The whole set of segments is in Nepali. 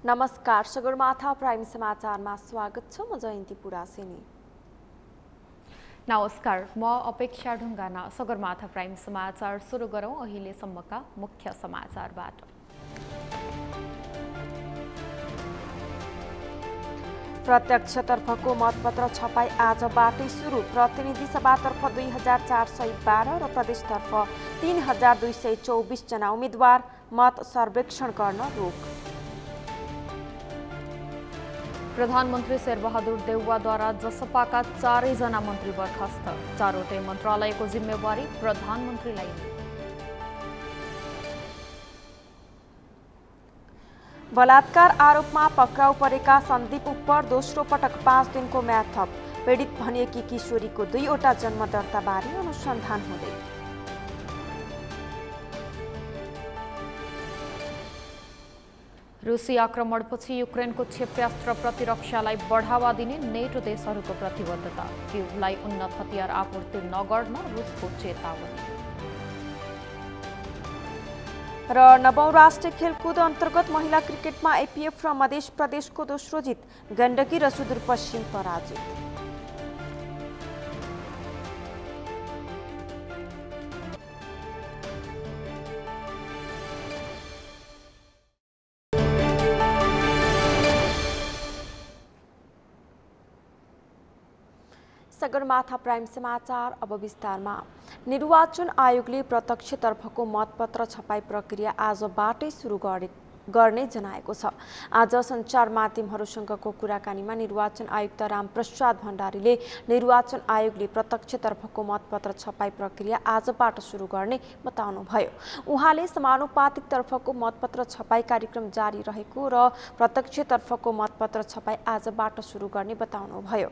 नमस्कार, सगरमाथा प्राइम समाचारमा स्वागत छ। म जयन्ती पुरासेनी। नमस्कार, म अपेक्षा ढुङ्गाना। सगरमाथा प्राइम समाचार सुरु गरौँ अहिलेसम्मका मुख्य समाचारबाट। प्रत्यक्षतर्फको मतपत्र छपाई आजबाटै सुरु। प्रतिनिधि सभातर्फ 2412 र प्रदेशतर्फ 3224 जना उम्मेद्वार मत सर्वेक्षण गर्न रोक। प्रधानमन्त्री शेरबहादुर देउवाद्वारा जसपाका 4 जना मन्त्री बर्खास्त। 4वटै मन्त्रालयको जिम्मेवारी प्रधानमन्त्रीलाई। बलात्कार आरोपमा पक्राउ परेका सन्दीप उप्पर दोस्रो पटक 5 दिनको म्याद थप। पीडित भनिएकी किशोरीको 2वटा जन्म दर्ताबारे अनुसन्धान हुँदै। रुसी आक्रमणपछि युक्रेनको क्षेप्यास्त्र प्रतिरक्षालाई बढावा दिने नेटो देशहरूको प्रतिबद्धता। किevलाई उन्नत हतियार आपूर्ति नगर्न रुसको चेतावनी। र 9औं राष्ट्रिय खेलकुद अन्तर्गत महिला क्रिकेटमा एपीएफ र मध्य प्रदेशको दोस्रो जित। गण्डकी र सुदूरपश्चिम पराजित। सगरमाथा प्राइम समाचार अब विस्तारमा। निर्वाचन आयोगले प्रत्यक्षतर्फको मतपत्र छपाई प्रक्रिया आजबाटै सुरु गर्ने जनाएको छ। आज सञ्चार माध्यमहरूसँगको कुराकानीमा निर्वाचन आयुक्त रामप्रसाद भण्डारीले निर्वाचन आयोगले प्रत्यक्षतर्फको मतपत्र छपाई प्रक्रिया आजबाट सुरु गर्ने बताउनुभयो। उहाँले समानुपातिक तर्फको मतपत्र छपाई कार्यक्रम जारी रहेको र प्रत्यक्षतर्फको मतपत्र छपाई आजबाट सुरु गर्ने बताउनुभयो।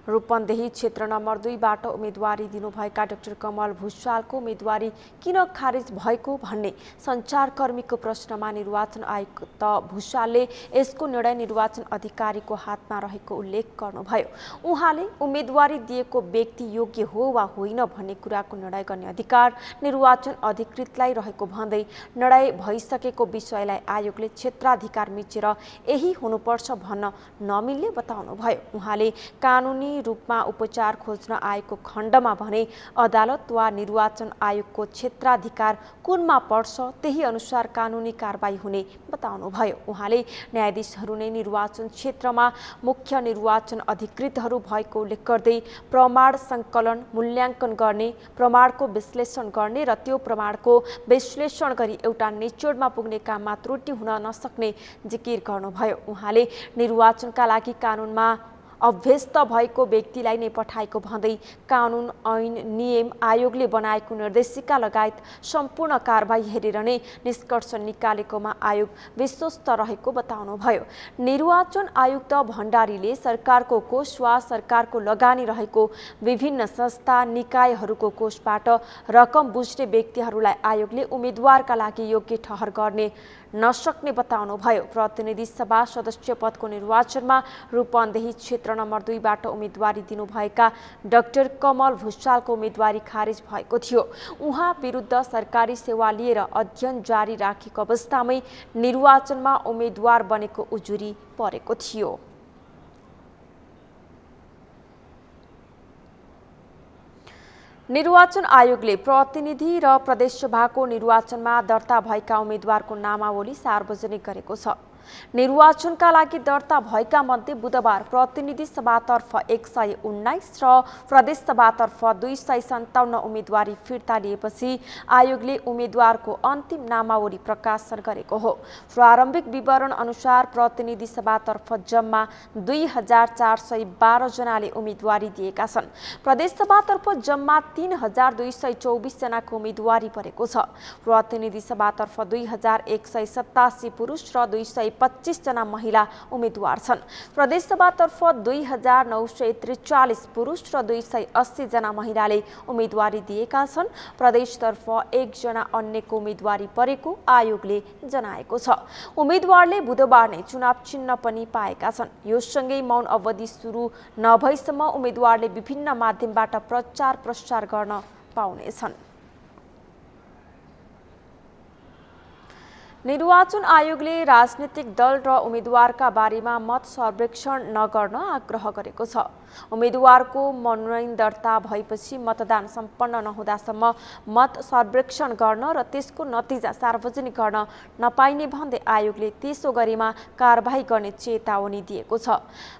रूपन्देही क्षेत्र नम्बर 2 बाट उम्मेदवारी दिनुभएका डाक्टर कमल भुषालको उम्मेदवारी किन खारेज भएको भन्ने सञ्चारकर्मीको प्रश्नमा निर्वाचन आयुक्त भुषालले यसको निर्णय निर्वाचन अधिकारीको हातमा रहेको उल्लेख गर्नुभयो। उहाँले उम्मेदवारी दिएको व्यक्ति योग्य हो वा होइन भन्ने कुराको निर्णय गर्ने अधिकार निर्वाचन अधिकृतलाई रहेको भन्दै निर्णय भइसकेको विषयलाई आयोगले क्षेत्राधिकार मिचेर यही हुनुपर्छ भन्न नमिल्ने बताउनुभयो। उहाँले कानुनी रूपमा उपचार खोज्न आएको खण्डमा भने अदालत वा निर्वाचन आयोगको क्षेत्राधिकार कुनमा पर्छ त्यही अनुसार कानुनी कारबाही हुने बताउनुभयो। उहाँले न्यायाधीशहरू नै निर्वाचन क्षेत्रमा मुख्य निर्वाचन अधिकृतहरू भएको उल्लेख गर्दै प्रमाण सङ्कलन मूल्याङ्कन गर्ने, प्रमाणको विश्लेषण गर्ने र त्यो प्रमाणको विश्लेषण गरी एउटा निचोडमा पुग्ने काममा त्रुटि हुन नसक्ने जिकिर गर्नुभयो। उहाँले निर्वाचनका लागि कानुनमा अभ्यस्त भएको व्यक्तिलाई नै पठाएको भन्दै कानुन ऐन नियम आयोगले बनाएको निर्देशिका लगायत सम्पूर्ण कारबाही हेरेर नै निष्कर्ष निकालेकोमा आयोग विश्वस्त रहेको बताउनुभयो। निर्वाचन आयुक्त भण्डारीले सरकारको कोष वा सरकारको लगानी रहेको विभिन्न संस्था निकायहरूको कोषबाट रकम बुझ्ने व्यक्तिहरूलाई आयोगले उम्मेदवारका लागि योग्य ठहर गर्ने नसक्ने बताउनुभयो। प्रतिनिधि सभा सदस्य पदको निर्वाचनमा रूपन्देही क्षेत्र नम्बर 2 बाट उम्मेदवारी दिनुभएका डाक्टर कमल भुषालको उम्मेदवारी खारेज भएको थियो। उहाँ विरुद्ध सरकारी सेवा लिएर अध्ययन जारी राखेको अवस्थामै निर्वाचनमा उम्मेदवार बनेको उजुरी परेको थियो। निर्वाचन आयोगले प्रतिनिधि र प्रदेशसभाको निर्वाचनमा दर्ता भएका उम्मेदवारको नामावली सार्वजनिक गरेको छ। निर्वाचनका लागि दर्ता भएका मध्ये बुधबार प्रतिनिधि सभातर्फ 119 र प्रदेश सभातर्फ 257 उम्मेदवारी फिर्ता लिएपछि आयोगले उम्मेदवारको अन्तिम नामावली प्रकाशन गरेको हो। प्रारम्भिक विवरण अनुसार प्रतिनिधि सभातर्फ जम्मा 2412 जनाले उम्मेदवारी दिएका छन्। प्रदेश सभातर्फ जम्मा 3224 जनाको उम्मेदवारी परेको छ। प्रतिनिधि सभातर्फ 2187 पुरुष र 225 जना महिला उम्मेदवार छन्। प्रदेश सभातर्फ 2943 पुरुष र 280 जना महिलाले उम्मेदवारी दिएका छन्। प्रदेशतर्फ 1 जना अन्यको उम्मेदवारी परेको आयोगले जनाएको छ। उम्मेदवारले बुधबार नै चुनाव चिन्ह पनि पाएका छन्। यो सँगै मौन अवधि सुरु नभएसम्म उम्मेदवारले विभिन्न माध्यमबाट प्रचार प्रसार गर्न पाउनेछन्। निर्वाचन आयोगले राजनीतिक दल र उम्मेदवारका बारेमा मत सर्वेक्षण नगर्न आग्रह गरेको छ। उम्मेदवारको मनोनयन दर्ता भएपछि मतदान सम्पन्न नहुँदासम्म मत सर्वेक्षण गर्न र त्यसको नतिजा सार्वजनिक गर्न नपाइने भन्दै आयोगले त्यसो गरेमा कारबाही गर्ने चेतावनी दिएको छ।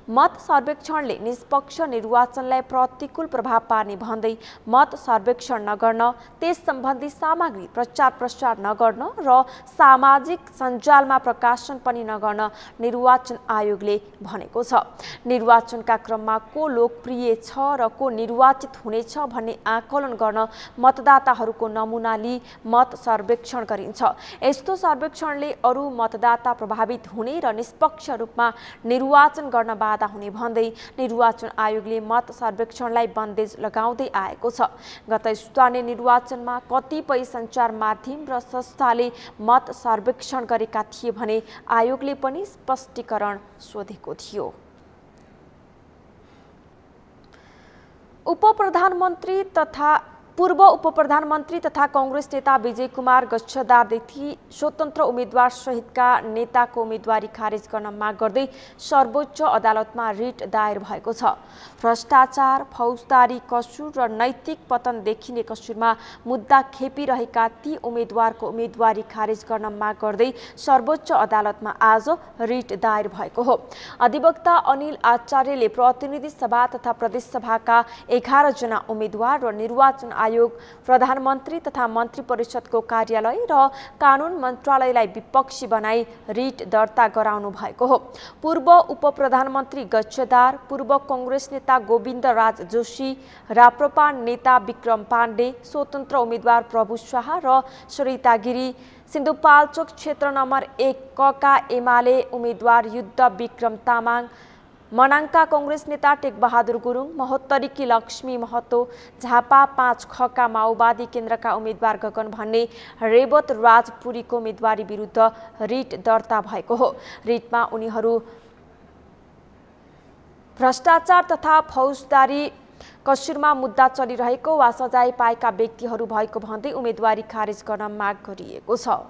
मत सर्वेक्षणले निष्पक्ष निर्वाचनलाई प्रतिकूल प्रभाव पार्ने भन्दै मत सर्वेक्षण नगर्न, त्यस सम्बन्धी सामग्री प्रचार प्रसार नगर्न र सामाजिक सञ्जालमा प्रकाशन पनि नगर्न निर्वाचन आयोगले भनेको छ। निर्वाचनका क्रममा को लोकप्रिय छ र को निर्वाचित हुनेछ भन्ने आकलन गर्न मतदाताहरूको नमुना लिई मत सर्वेक्षण गरिन्छ। यस्तो सर्वेक्षणले अरू मतदाता प्रभावित हुने र निष्पक्ष रूपमा निर्वाचन गर्न बाधा हुने भन्दै निर्वाचन आयोगले मत सर्वेक्षणलाई बन्देज लगाउँदै आएको छ। गत स्थानीय निर्वाचनमा कतिपय सञ्चार माध्यम र संस्थाले मत सर्वेक्षण गरेका थिए भने आयोगले पनि स्पष्टीकरण सोधेको थियो। पूर्व उपप्रधानमन्त्री तथा कांग्रेस नेता विजय कुमार गच्छदारदेखि स्वतन्त्र उम्मेदवार सहितका नेताको उम्मेदवारी खारेज गर्न माग गर्दै सर्वोच्च अदालतमा रिट दायर भएको छ। भ्रष्टाचार, फौजदारी कसुर र नैतिक पतन देखिने कसुरमा मुद्दा खेपिरहेका ती उम्मेदवारको उम्मेदवारी खारेज गर्न माग गर्दै सर्वोच्च अदालतमा आज रिट दायर भएको हो। अधिवक्ता अनिल आचार्यले प्रतिनिधि सभा तथा प्रदेश सभाका 11 जना उम्मेदवार र निर्वाचन आयोग, प्रधानमन्त्री तथा मन्त्री परिषदको कार्यालय र कानुन मन्त्रालयलाई विपक्षी बनाई रिट दर्ता गराउनु भएको हो। पूर्व उपप्रधानमन्त्री गच्छदार, पूर्व कांग्रेस नेता गोविन्द राज जोशी, राप्रपा नेता विक्रम पाण्डे, स्वतन्त्र उम्मेदवार प्रभु शाह र सरिता गिरी, सिन्धुपाल्चोक क्षेत्र नम्बर 1 का एमाले उम्मेदवार युद्ध विक्रम तामाङ, मनाङका कांग्रेस नेता टेकबहादुर गुरुङ, महोत्तरीकी लक्ष्मी महतो, झापा 5 का माओवादी केन्द्रका उम्मेदवार गगन भन्ने, रेवत राजपुरीको उम्मेदवारी विरुद्ध रिट दर्ता भएको हो। रिटमा उनीहरू भ्रष्टाचार तथा फौजदारी कसुरमा मुद्दा चलिरहेको वा सजाय पाएका व्यक्तिहरू भएको भन्दै उम्मेदवारी खारेज गर्न माग गरिएको छ।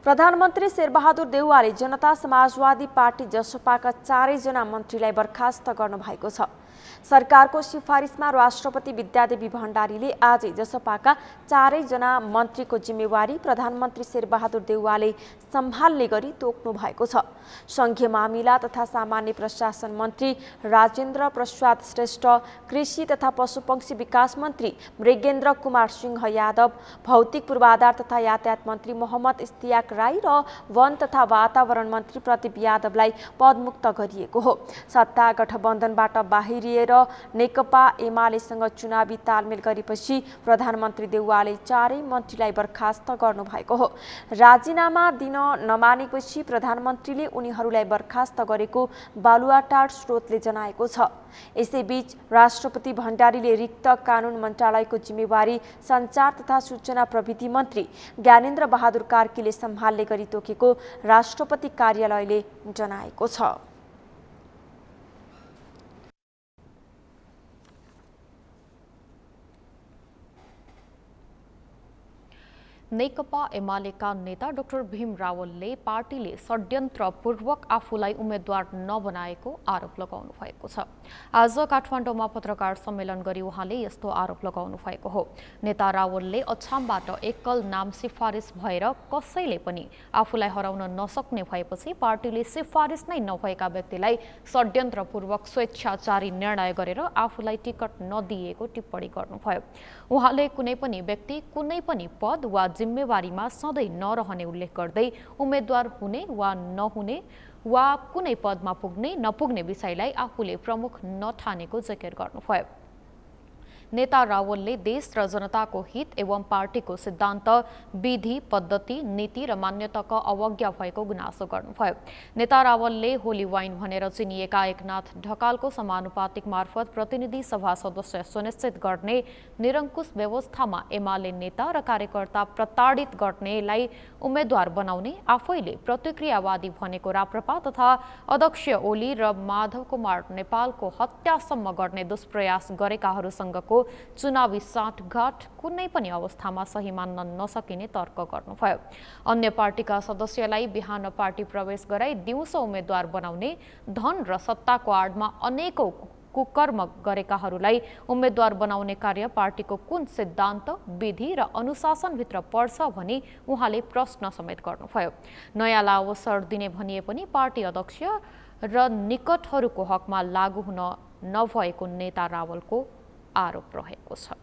प्रधानमन्त्री शेरबहादुर देउवाले जनता समाजवादी पार्टी जसपाका 4 जना मन्त्रीलाई बर्खास्त गर्नु भएको छ। सरकारको सिफारिसमा राष्ट्रपति विद्यादेवी भण्डारीले आज जसपाका 4 जना मन्त्रीको जिम्मेवारी प्रधानमन्त्री शेरबहादुर देउवाले सम्हाल्ने गरी तोक्नु भएको छ। संघीय मामिला तथा सामान्य प्रशासन मन्त्री राजेन्द्र प्रसाद श्रेष्ठ, कृषि तथा पशुपक्षी विकास मन्त्री मृगेन्द्र कुमार सिंह यादव, भौतिक पूर्वाधार तथा यातायात मन्त्री मोहम्मद इस्तियाक राई र वन तथा वातावरण मन्त्री प्रदीप यादवलाई पदमुक्त गरिएको हो। सत्ता गठबन्धनबाट बाहिरिएर नेकपा एमालेसँग चुनावी तालमेल गरेपछि प्रधानमन्त्री देउवाले 4 मन्त्रीलाई बर्खास्त गर्नुभएको हो। राजीनामा दिन नमानेपछि प्रधानमन्त्रीले उनीहरूलाई बर्खास्त गरेको बालुवाटार स्रोतले जनाएको छ। यसैबीच राष्ट्रपति भण्डारीले रिक्त कानुन मन्त्रालयको जिम्मेवारी सञ्चार तथा सूचना प्रविधि मन्त्री ज्ञानेन्द्र बहादुर कार्कीले सम्हाल्ने गरी तोकेको राष्ट्रपति कार्यालयले जनाएको छ। नेकपा एमालेका नेता डाक्टर भीम रावलले पार्टीले षड्यन्त्रपूर्वक आफूलाई उम्मेद्वार नबनाएको आरोप लगाउनु भएको छ। आज काठमाडौँमा पत्रकार सम्मेलन गरी उहाँले यस्तो आरोप लगाउनु भएको हो। नेता रावलले अछामबाट एकल नाम सिफारिस भएर कसैले पनि आफूलाई हराउन नसक्ने भएपछि पार्टीले सिफारिस नै नभएका व्यक्तिलाई षड्यन्त्रपूर्वक स्वेच्छाचारी निर्णय गरेर आफूलाई टिकट नदिएको टिप्पणी गर्नुभयो। उहाँले कुनै पनि व्यक्ति कुनै पनि पद वा जिम्मेवारीमा सधैँ नरहने उल्लेख गर्दै उम्मेद्वार हुने वा नहुने वा कुनै पदमा पुग्ने नपुग्ने विषयलाई आफूले प्रमुख नठानेको जिकिर गर्नुभयो। नेता रावलले देश र जनताको हित एवं पार्टीको सिद्धान्त, विधि, पद्धति, नीति र मान्यताको अवज्ञा भएको गुनासो गर्नुभयो। नेता रावलले होली वाइन भनेर चिनिएका एकनाथ ढकालको समानुपातिक मार्फत प्रतिनिधि सभा सदस्य सुनिश्चित गर्ने निरङ्कुश व्यवस्थामा एमाले नेता र कार्यकर्ता प्रताडित गर्नेलाई उम्मेद्वार बनाउने, आफैले प्रतिक्रियावादी भनेको राप्रपा तथा अध्यक्ष ओली र माधव कुमार नेपालको हत्यासम्म गर्ने दुष्प्रयास गरेकाहरूसँगको पार्टीको चुनावी साँठगाँठ कुनै पनि अवस्थामा सही मान्न नसकिने तर्क गर्नुभयो। अन्य पार्टीका सदस्यलाई बिहान पार्टी प्रवेश गराई दिउँसो उम्मेद्वार बनाउने, धन र सत्ताको आडमा अनेकौं कुकर्म गरेकाहरूलाई उम्मेद्वार बनाउने कार्य पार्टीको कुन सिद्धान्त, विधि र अनुशासनभित्र पर्छ भनी उहाँले प्रश्न समेत गर्नुभयो। नयाँलाई अवसर दिने भनिए पनि पार्टी अध्यक्ष र निकटहरूको हकमा लागू हुन नभएको नेता रावलको आरोप रहेको छ।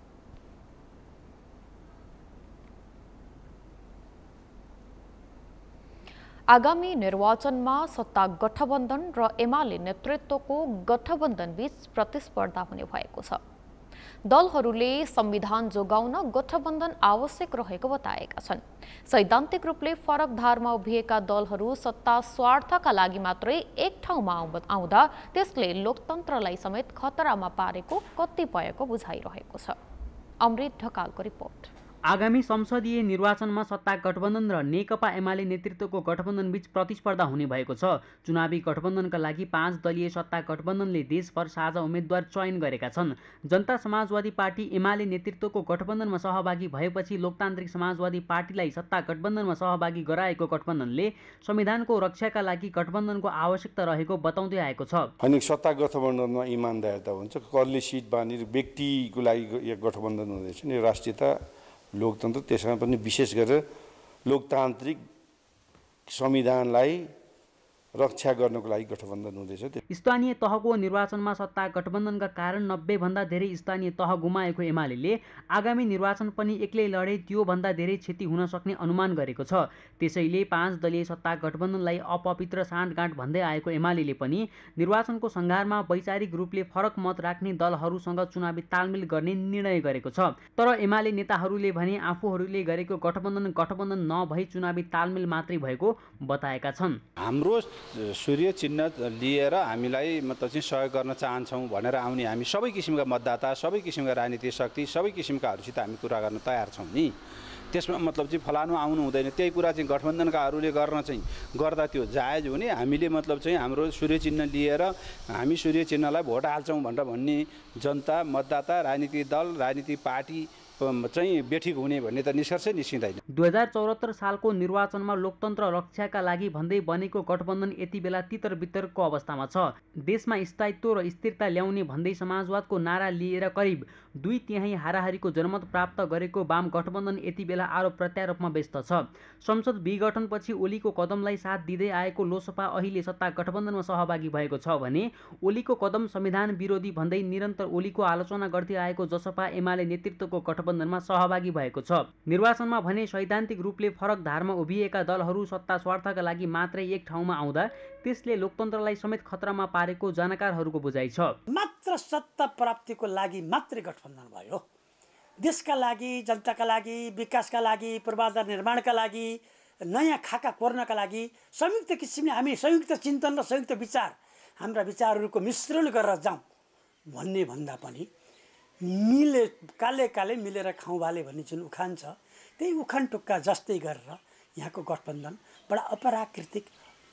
आगामी निर्वाचनमा सत्ता गठबन्धन र एमाले नेतृत्वको गठबन्धन बीच प्रतिस्पर्धा हुने भएको छ। दलहरूले संविधान जोगाउन गठबन्धन आवश्यक रहेको बताएका छन्। सैद्धान्तिक रूपले फरक धारमा उभिएका दलहरू सत्ता स्वार्थका लागि मात्रै एक ठाउँमा आउँदा त्यसले लोकतन्त्रलाई समेत खतरामा पारेको कतिपयको बुझाइरहेको छ। अमृत ढकालको रिपोर्ट। आगामी संसदीय निर्वाचनमा सत्ता गठबन्धन र नेकपा एमाले नेतृत्वको गठबन्धन बीच प्रतिस्पर्धा हुने भएको छ। चुनावी गठबन्धनका लागि 5 दलीय सत्ता गठबन्धनले देशभर साझा उम्मेद्वार चयन गरेका छन्। जनता समाजवादी पार्टी एमाले नेतृत्वको गठबन्धनमा सहभागी भएपछि लोकतान्त्रिक समाजवादी पार्टीलाई सत्ता गठबन्धनमा सहभागी गराएको गठबन्धनले संविधानको रक्षाका लागि गठबन्धनको आवश्यकता रहेको बताउँदै आएको छ। अनि सत्ता गठबन्धनमा इमानदारता हुन्छ, कसले सिट बाँड्ने व्यक्तिको लागि यो गठबन्धन हुँदैछ नि, राष्ट्रियता लोकतन्त्र, त्यसमा पनि विशेष गरेर लोकतान्त्रिक संविधानलाई रक्षा गर्नको लागि गठबन्धन हुँदैछ। स्थानीय तहको निर्वाचनमा सत्ता गठबन्धनका कारण 90 भन्दा धेरै स्थानीय तह गुमाएको एमाले आगामी निर्वाचन पनि एक्लै लडे त्योभन्दा धेरै क्षति हुन सक्ने अनुमान गरेको छ। त्यसैले 5 दलीय सत्ता गठबन्धनलाई अपवित्र साँठगाँठ भन्दै आएको एमाले पनि निर्वाचनको सङ्घारमा वैचारिक रूपले फरक मत राख्ने दलहरूसँग चुनावी तालमेल गर्ने निर्णय गरेको छ। तर एमाले नेताहरूले भने आफूहरूले गरेको गठबन्धन नभई चुनावी तालमेल मात्रै भएको बताएका छन्। हाम्रो सूर्य चिन्ह लिएर हामीलाई मतलब चाहिँ सहयोग गर्न चाहन्छौँ भनेर आउने हामी सबै किसिमका मतदाता, सबै किसिमका राजनीतिक शक्ति, सबै किसिमकाहरूसित हामी कुरा गर्न तयार छौँ नि। त्यसमा मतलब चाहिँ फलानु आउनु हुँदैन। त्यही कुरा चाहिँ गठबन्धनकाहरूले गर्दा त्यो जायज हुने। हामीले मतलब चाहिँ हाम्रो सूर्य चिन्ह लिएर हामी सूर्य चिन्हलाई भोट हाल्छौँ भनेर भन्ने जनता, मतदाता, राजनीतिक दल, राजनीतिक पार्टी चाहिँ बेठिक हुने भन्ने त निष्कर्षै निस्किँदैन। 2074 सालको निर्वाचनमा लोकतन्त्र रक्षाका लागि भन्दै बनेको गठबन्धन यति बेला तितर-बितरको अवस्थामा छ। देशमा स्थायित्व र स्थिरता ल्याउने भन्दै समाजवादको नारा लिएर करिब 2/3 हाराहारीको जनमत प्राप्त गरेको वाम गठबन्धन यति बेला आरोप प्रत्यारोपमा व्यस्त छ। संसद विघटनपछि ओलीको कदमलाई साथ दिँदै आएको लोसपा अहिले सत्ता गठबन्धनमा सहभागी भएको छ भने ओलीको कदम संविधान विरोधी भन्दै निरन्तर ओलीको आलोचना गर्दै आएको जसपा एमाले नेतृत्वको गठबन्धनमा सहभागी भएको छ। निर्वाचनमा भने सैद्धान्तिक रूपले फरक धारमा उभिएका दलहरू सत्ता स्वार्थका लागि मात्रै एक ठाउँमा आउँदा त्यसले लोकतन्त्रलाई समेत खतरामा पारेको जानकारहरूको बुझाइ छ। मात्र सत्ता प्राप्तिको लागि मात्रै गठबन्धन भयो। देशका लागि, जनताका लागि, विकासका लागि, पूर्वाधार निर्माणका लागि, नयाँ खाका कोर्नका लागि संयुक्त किसिमले हामी संयुक्त चिन्तन र संयुक्त विचार, हाम्रा विचारहरूको मिश्रण गरेर जाउँ भन्ने भन्दा पनि काले मिलेर खाउँ भाले भन्ने जुन उखान छ, त्यही उखान टुक्का जस्तै गरेर यहाँको गठबन्धन बडा अपराकृतिक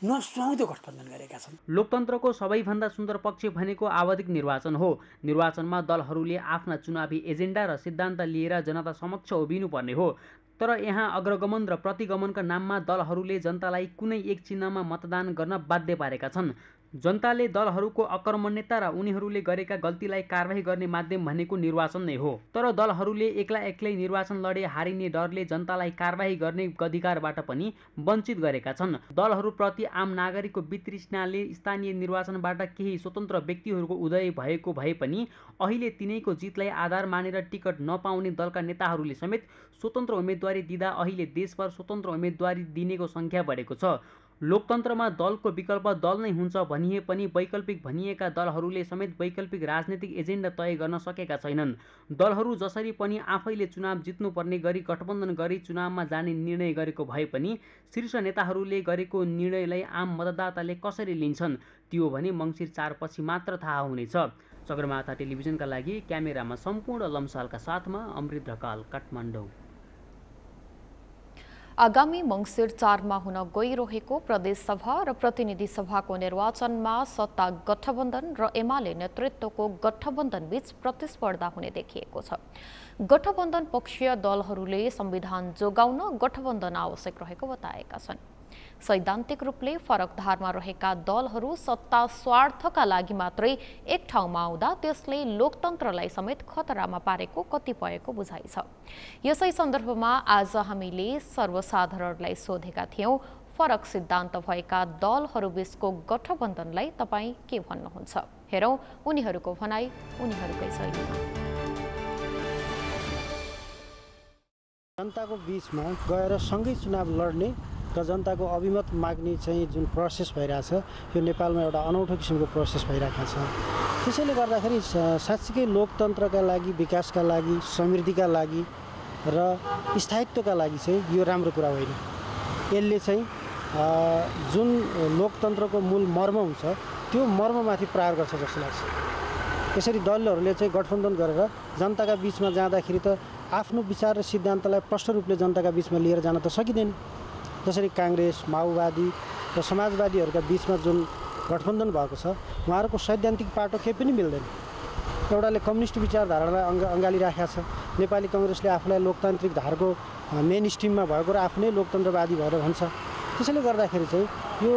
नसुहाउँदो गठबन्धन गरेका छन्। लोकतन्त्रको सबैभन्दा सुन्दर पक्ष भनेको आवधिक निर्वाचन हो। निर्वाचनमा दलहरूले आफ्ना चुनावी एजेन्डा र सिद्धान्त लिएर जनता समक्ष उभिनुपर्ने हो। तर यहाँ अग्रगमन र प्रतिगमनका नाममा दलहरूले जनतालाई कुनै एक चिन्हमा मतदान गर्न बाध्य पारेका छन्। जनताले दलहरूको अकर्मण्यता र उनीहरूले गरेका गल्तीलाई कारबाही गर्ने माध्यम भनेको निर्वाचन नै हो। तर दलहरूले एक्लै निर्वाचन लडे हारिने डरले जनतालाई कारबाही गर्ने अधिकारबाट पनि वञ्चित गरेका छन्। दलहरूप्रति आम नागरिकको वितृष्णाले स्थानीय निर्वाचनबाट केही स्वतन्त्र व्यक्तिहरूको उदय भएको भए पनि अहिले तिनैको जितलाई आधार मानेर टिकट नपाउने दलका नेताहरूले समेत स्वतन्त्र उम्मेदवारी दिँदा अहिले देशभर स्वतन्त्र उम्मेदवारी दिनेको सङ्ख्या बढेको छ। लोकतन्त्रमा दलको विकल्प दल नै हुन्छ भनिए पनि वैकल्पिक भनिएका दलहरूले समेत वैकल्पिक राजनीतिक एजेन्डा तय गर्न सकेका छैनन्। दलहरू जसरी पनि आफैले चुनाव जित्नुपर्ने गरी गठबन्धन गरी चुनावमा जाने निर्णय गरेको भए पनि शीर्ष नेताहरूले गरेको निर्णयलाई आम मतदाताले कसरी लिन्छन् त्यो भने मङ्सिर 4 पछि मात्र थाहा हुनेछ। सगरमाथा टेलिभिजनका लागि क्यामेरामा सम्पूर्ण लम्सालका साथमा अमृत ढकाल, काठमाडौँ। आगामी मङ्सिर 4 मा हुन गइरहेको प्रदेशसभा र प्रतिनिधि सभाको निर्वाचनमा सत्ता गठबन्धन र एमाले नेतृत्वको गठबन्धन बीच प्रतिस्पर्धा हुने देखिएको छ। गठबन्धन पक्षीय दलहरूले संविधान जोगाउन गठबन्धन आवश्यक रहेको बताएका छन्। सैद्धान्तिक रूपले फरक धारमा रहेका दलहरू सत्ता स्वार्थका लागि मात्रै एक ठाउँमा आउँदा त्यसले लोकतन्त्रलाई समेत खतरामा पारेको कतिपयको बुझाइ छ। यसै सन्दर्भमा आज हामीले सर्वसाधारणलाई सोधेका थियौं, फरक सिद्धान्त भएका दलहरू बीचको गठबन्धनलाई तपाईँ के भन्नुहुन्छ? हेरौं उनीहरूको भनाई उनीहरूकै शैलीमा। जनताको बीचमा गएर सँगै चुनाव लड्ने र जनताको अभिमत माग्ने चाहिँ जुन प्रोसेस भइरहेछ, यो नेपालमा एउटा अनौठो किसिमको प्रोसेस भइरहेको छ। त्यसैले गर्दाखेरि साँच्चीकै लोकतन्त्रका लागि, विकासका लागि, समृद्धिका लागि र स्थायित्वका लागि चाहिँ यो राम्रो कुरा होइन। यसले चाहिँ जुन लोकतन्त्रको मूल मर्म हुन्छ त्यो मर्ममाथि प्रहार गर्छ जस्तो लाग्छ। यसरी दलहरूले चाहिँ गठबन्धन गरेर जनताका बीचमा जाँदाखेरि त आफ्नो विचार र सिद्धान्तलाई प्रष्ट रूपले जनताका बीचमा लिएर जान त सकिँदैन। जसरी काङ्ग्रेस, माओवादी र समाजवादीहरूका बीचमा जुन गठबन्धन भएको छ, उहाँहरूको सैद्धान्तिक पाटो केही पनि मिल्दैन। एउटाले कम्युनिस्ट विचारधारालाई अँगालिराखेको छ, नेपाली कङ्ग्रेसले आफूलाई लोकतान्त्रिक धारको मेन स्ट्रिममा भएको र आफ्नै लोकतन्त्रवादी भएर भन्छ। त्यसैले गर्दाखेरि चाहिँ यो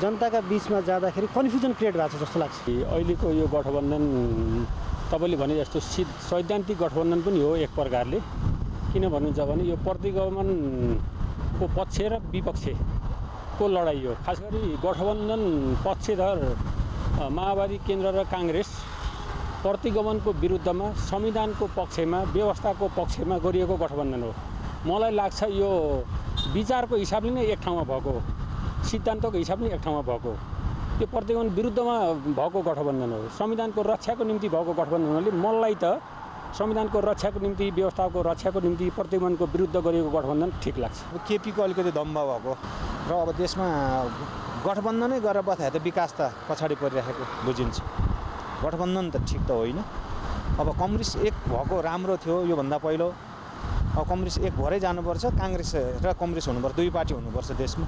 जनताका बीचमा जाँदाखेरि कन्फ्युजन क्रिएट भएको छ जस्तो लाग्छ। अहिलेको यो गठबन्धन तपाईँले भने जस्तो सैद्धान्तिक गठबन्धन पनि हो एक प्रकारले। किन भन्नुहुन्छ भने यो प्रतिगमन को पक्ष र विपक्षको लडाइँ हो। खास गरी गठबन्धन पक्षधर माओवादी केन्द्र र काङ्ग्रेस प्रतिगमनको विरुद्धमा संविधानको पक्षमा, व्यवस्थाको पक्षमा गरिएको गठबन्धन हो। मलाई लाग्छ यो विचारको हिसाबले नै एक ठाउँमा भएको हो, सिद्धान्तको हिसाबले एक ठाउँमा भएको हो। त्यो प्रतिगमन विरुद्धमा भएको गठबन्धन हो। संविधानको रक्षाको निम्ति भएको गठबन्धन हुनाले मलाई त संविधानको रक्षाको निम्ति, व्यवस्थाको रक्षाको निम्ति प्रतिगमनको विरुद्ध गरिएको गठबन्धन ठिक लाग्छ। केपीको अलिकति दम्ब भएको र अब देशमा गठबन्धनै गरेर बस्दा त विकास त पछाडि परिरहेको बुझिन्छ। गठबन्धन त ठिक त होइन। अब कम्युनिस्ट एक भएको राम्रो थियो योभन्दा पहिलो। अब कम्युनिस्ट एक भएरै जानुपर्छ, काङ्ग्रेस र कम्युनिस्ट हुनुपर्छ, दुई पार्टी हुनुपर्छ देशमा।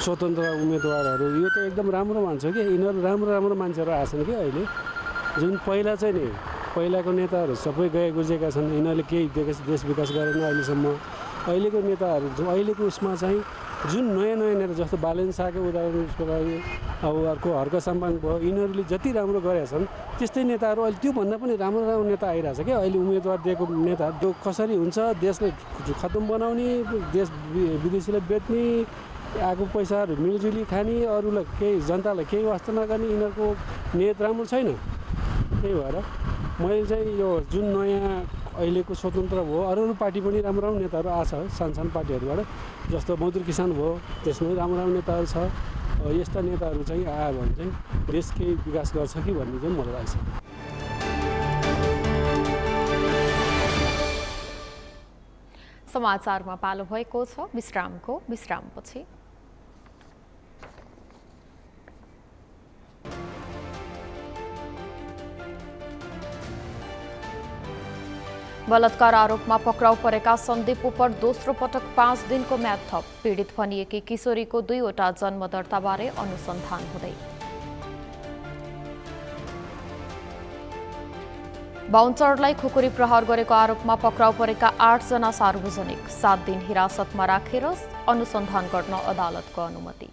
स्वतन्त्र उम्मेदवारहरू यो त एकदम राम्रो मान्छ कि यिनीहरू राम्रो मान्छेहरू आछन् कि अहिले। जुन पहिला चाहिँ नि पहिलाको नेताहरू सबै गए गुजेका छन्, यिनीहरूले केही देश विकास गरेन अहिलेसम्म। अहिलेको नेताहरू अहिलेको उसमा चाहिँ जुन नयाँ नेता जस्तो बालेन शाहको उदाहरणको लागि अब अर्को हर्क साम्पाङ भयो, यिनीहरूले जति राम्रो गरेका छन् त्यस्तै नेताहरू अहिले त्योभन्दा पनि राम्रो नेता आइरहेछ क्या। अहिले उम्मेदवार दिएको नेता त्यो कसरी हुन्छ, देशलाई खतम बनाउने, देश विदेशीलाई बेच्ने, आएको पैसाहरू मिलजुली खाने, अरूलाई केही जनतालाई केही वास्ता नगर्ने, यिनीहरूको नियत राम्रो छैन। त्यही भएर मैले चाहिँ यो जुन नयाँ अहिलेको स्वतन्त्र भयो, अरू पार्टी पनि राम्रो नेताहरू आएको छ सानो पार्टीहरूबाट, जस्तो मजदुर किसान भयो, त्यसमै राम्रो नेताहरू छ। यस्ता नेताहरू चाहिँ आयो भने चाहिँ देश केही विकास गर्छ कि भन्ने चाहिँ मलाई लाग्छ। समाचारमा पालो भएको छ विश्रामको। विश्रामपछि बलात्कार आरोपमा पक्राउ परेका सन्दीप उपर दोस्रो पटक 5 दिनको म्याद थप। पीडित भनिएकी किशोरीको 2वटा जन्म दर्ताबारे अनुसन्धान हुँदै। बाहुनचरलाई खुकुरी प्रहार गरेको आरोपमा पक्राउ परेका 8 जना सार्वजनिक 7 दिन हिरासतमा राखेर अनुसन्धान गर्न अदालतको अनुमति।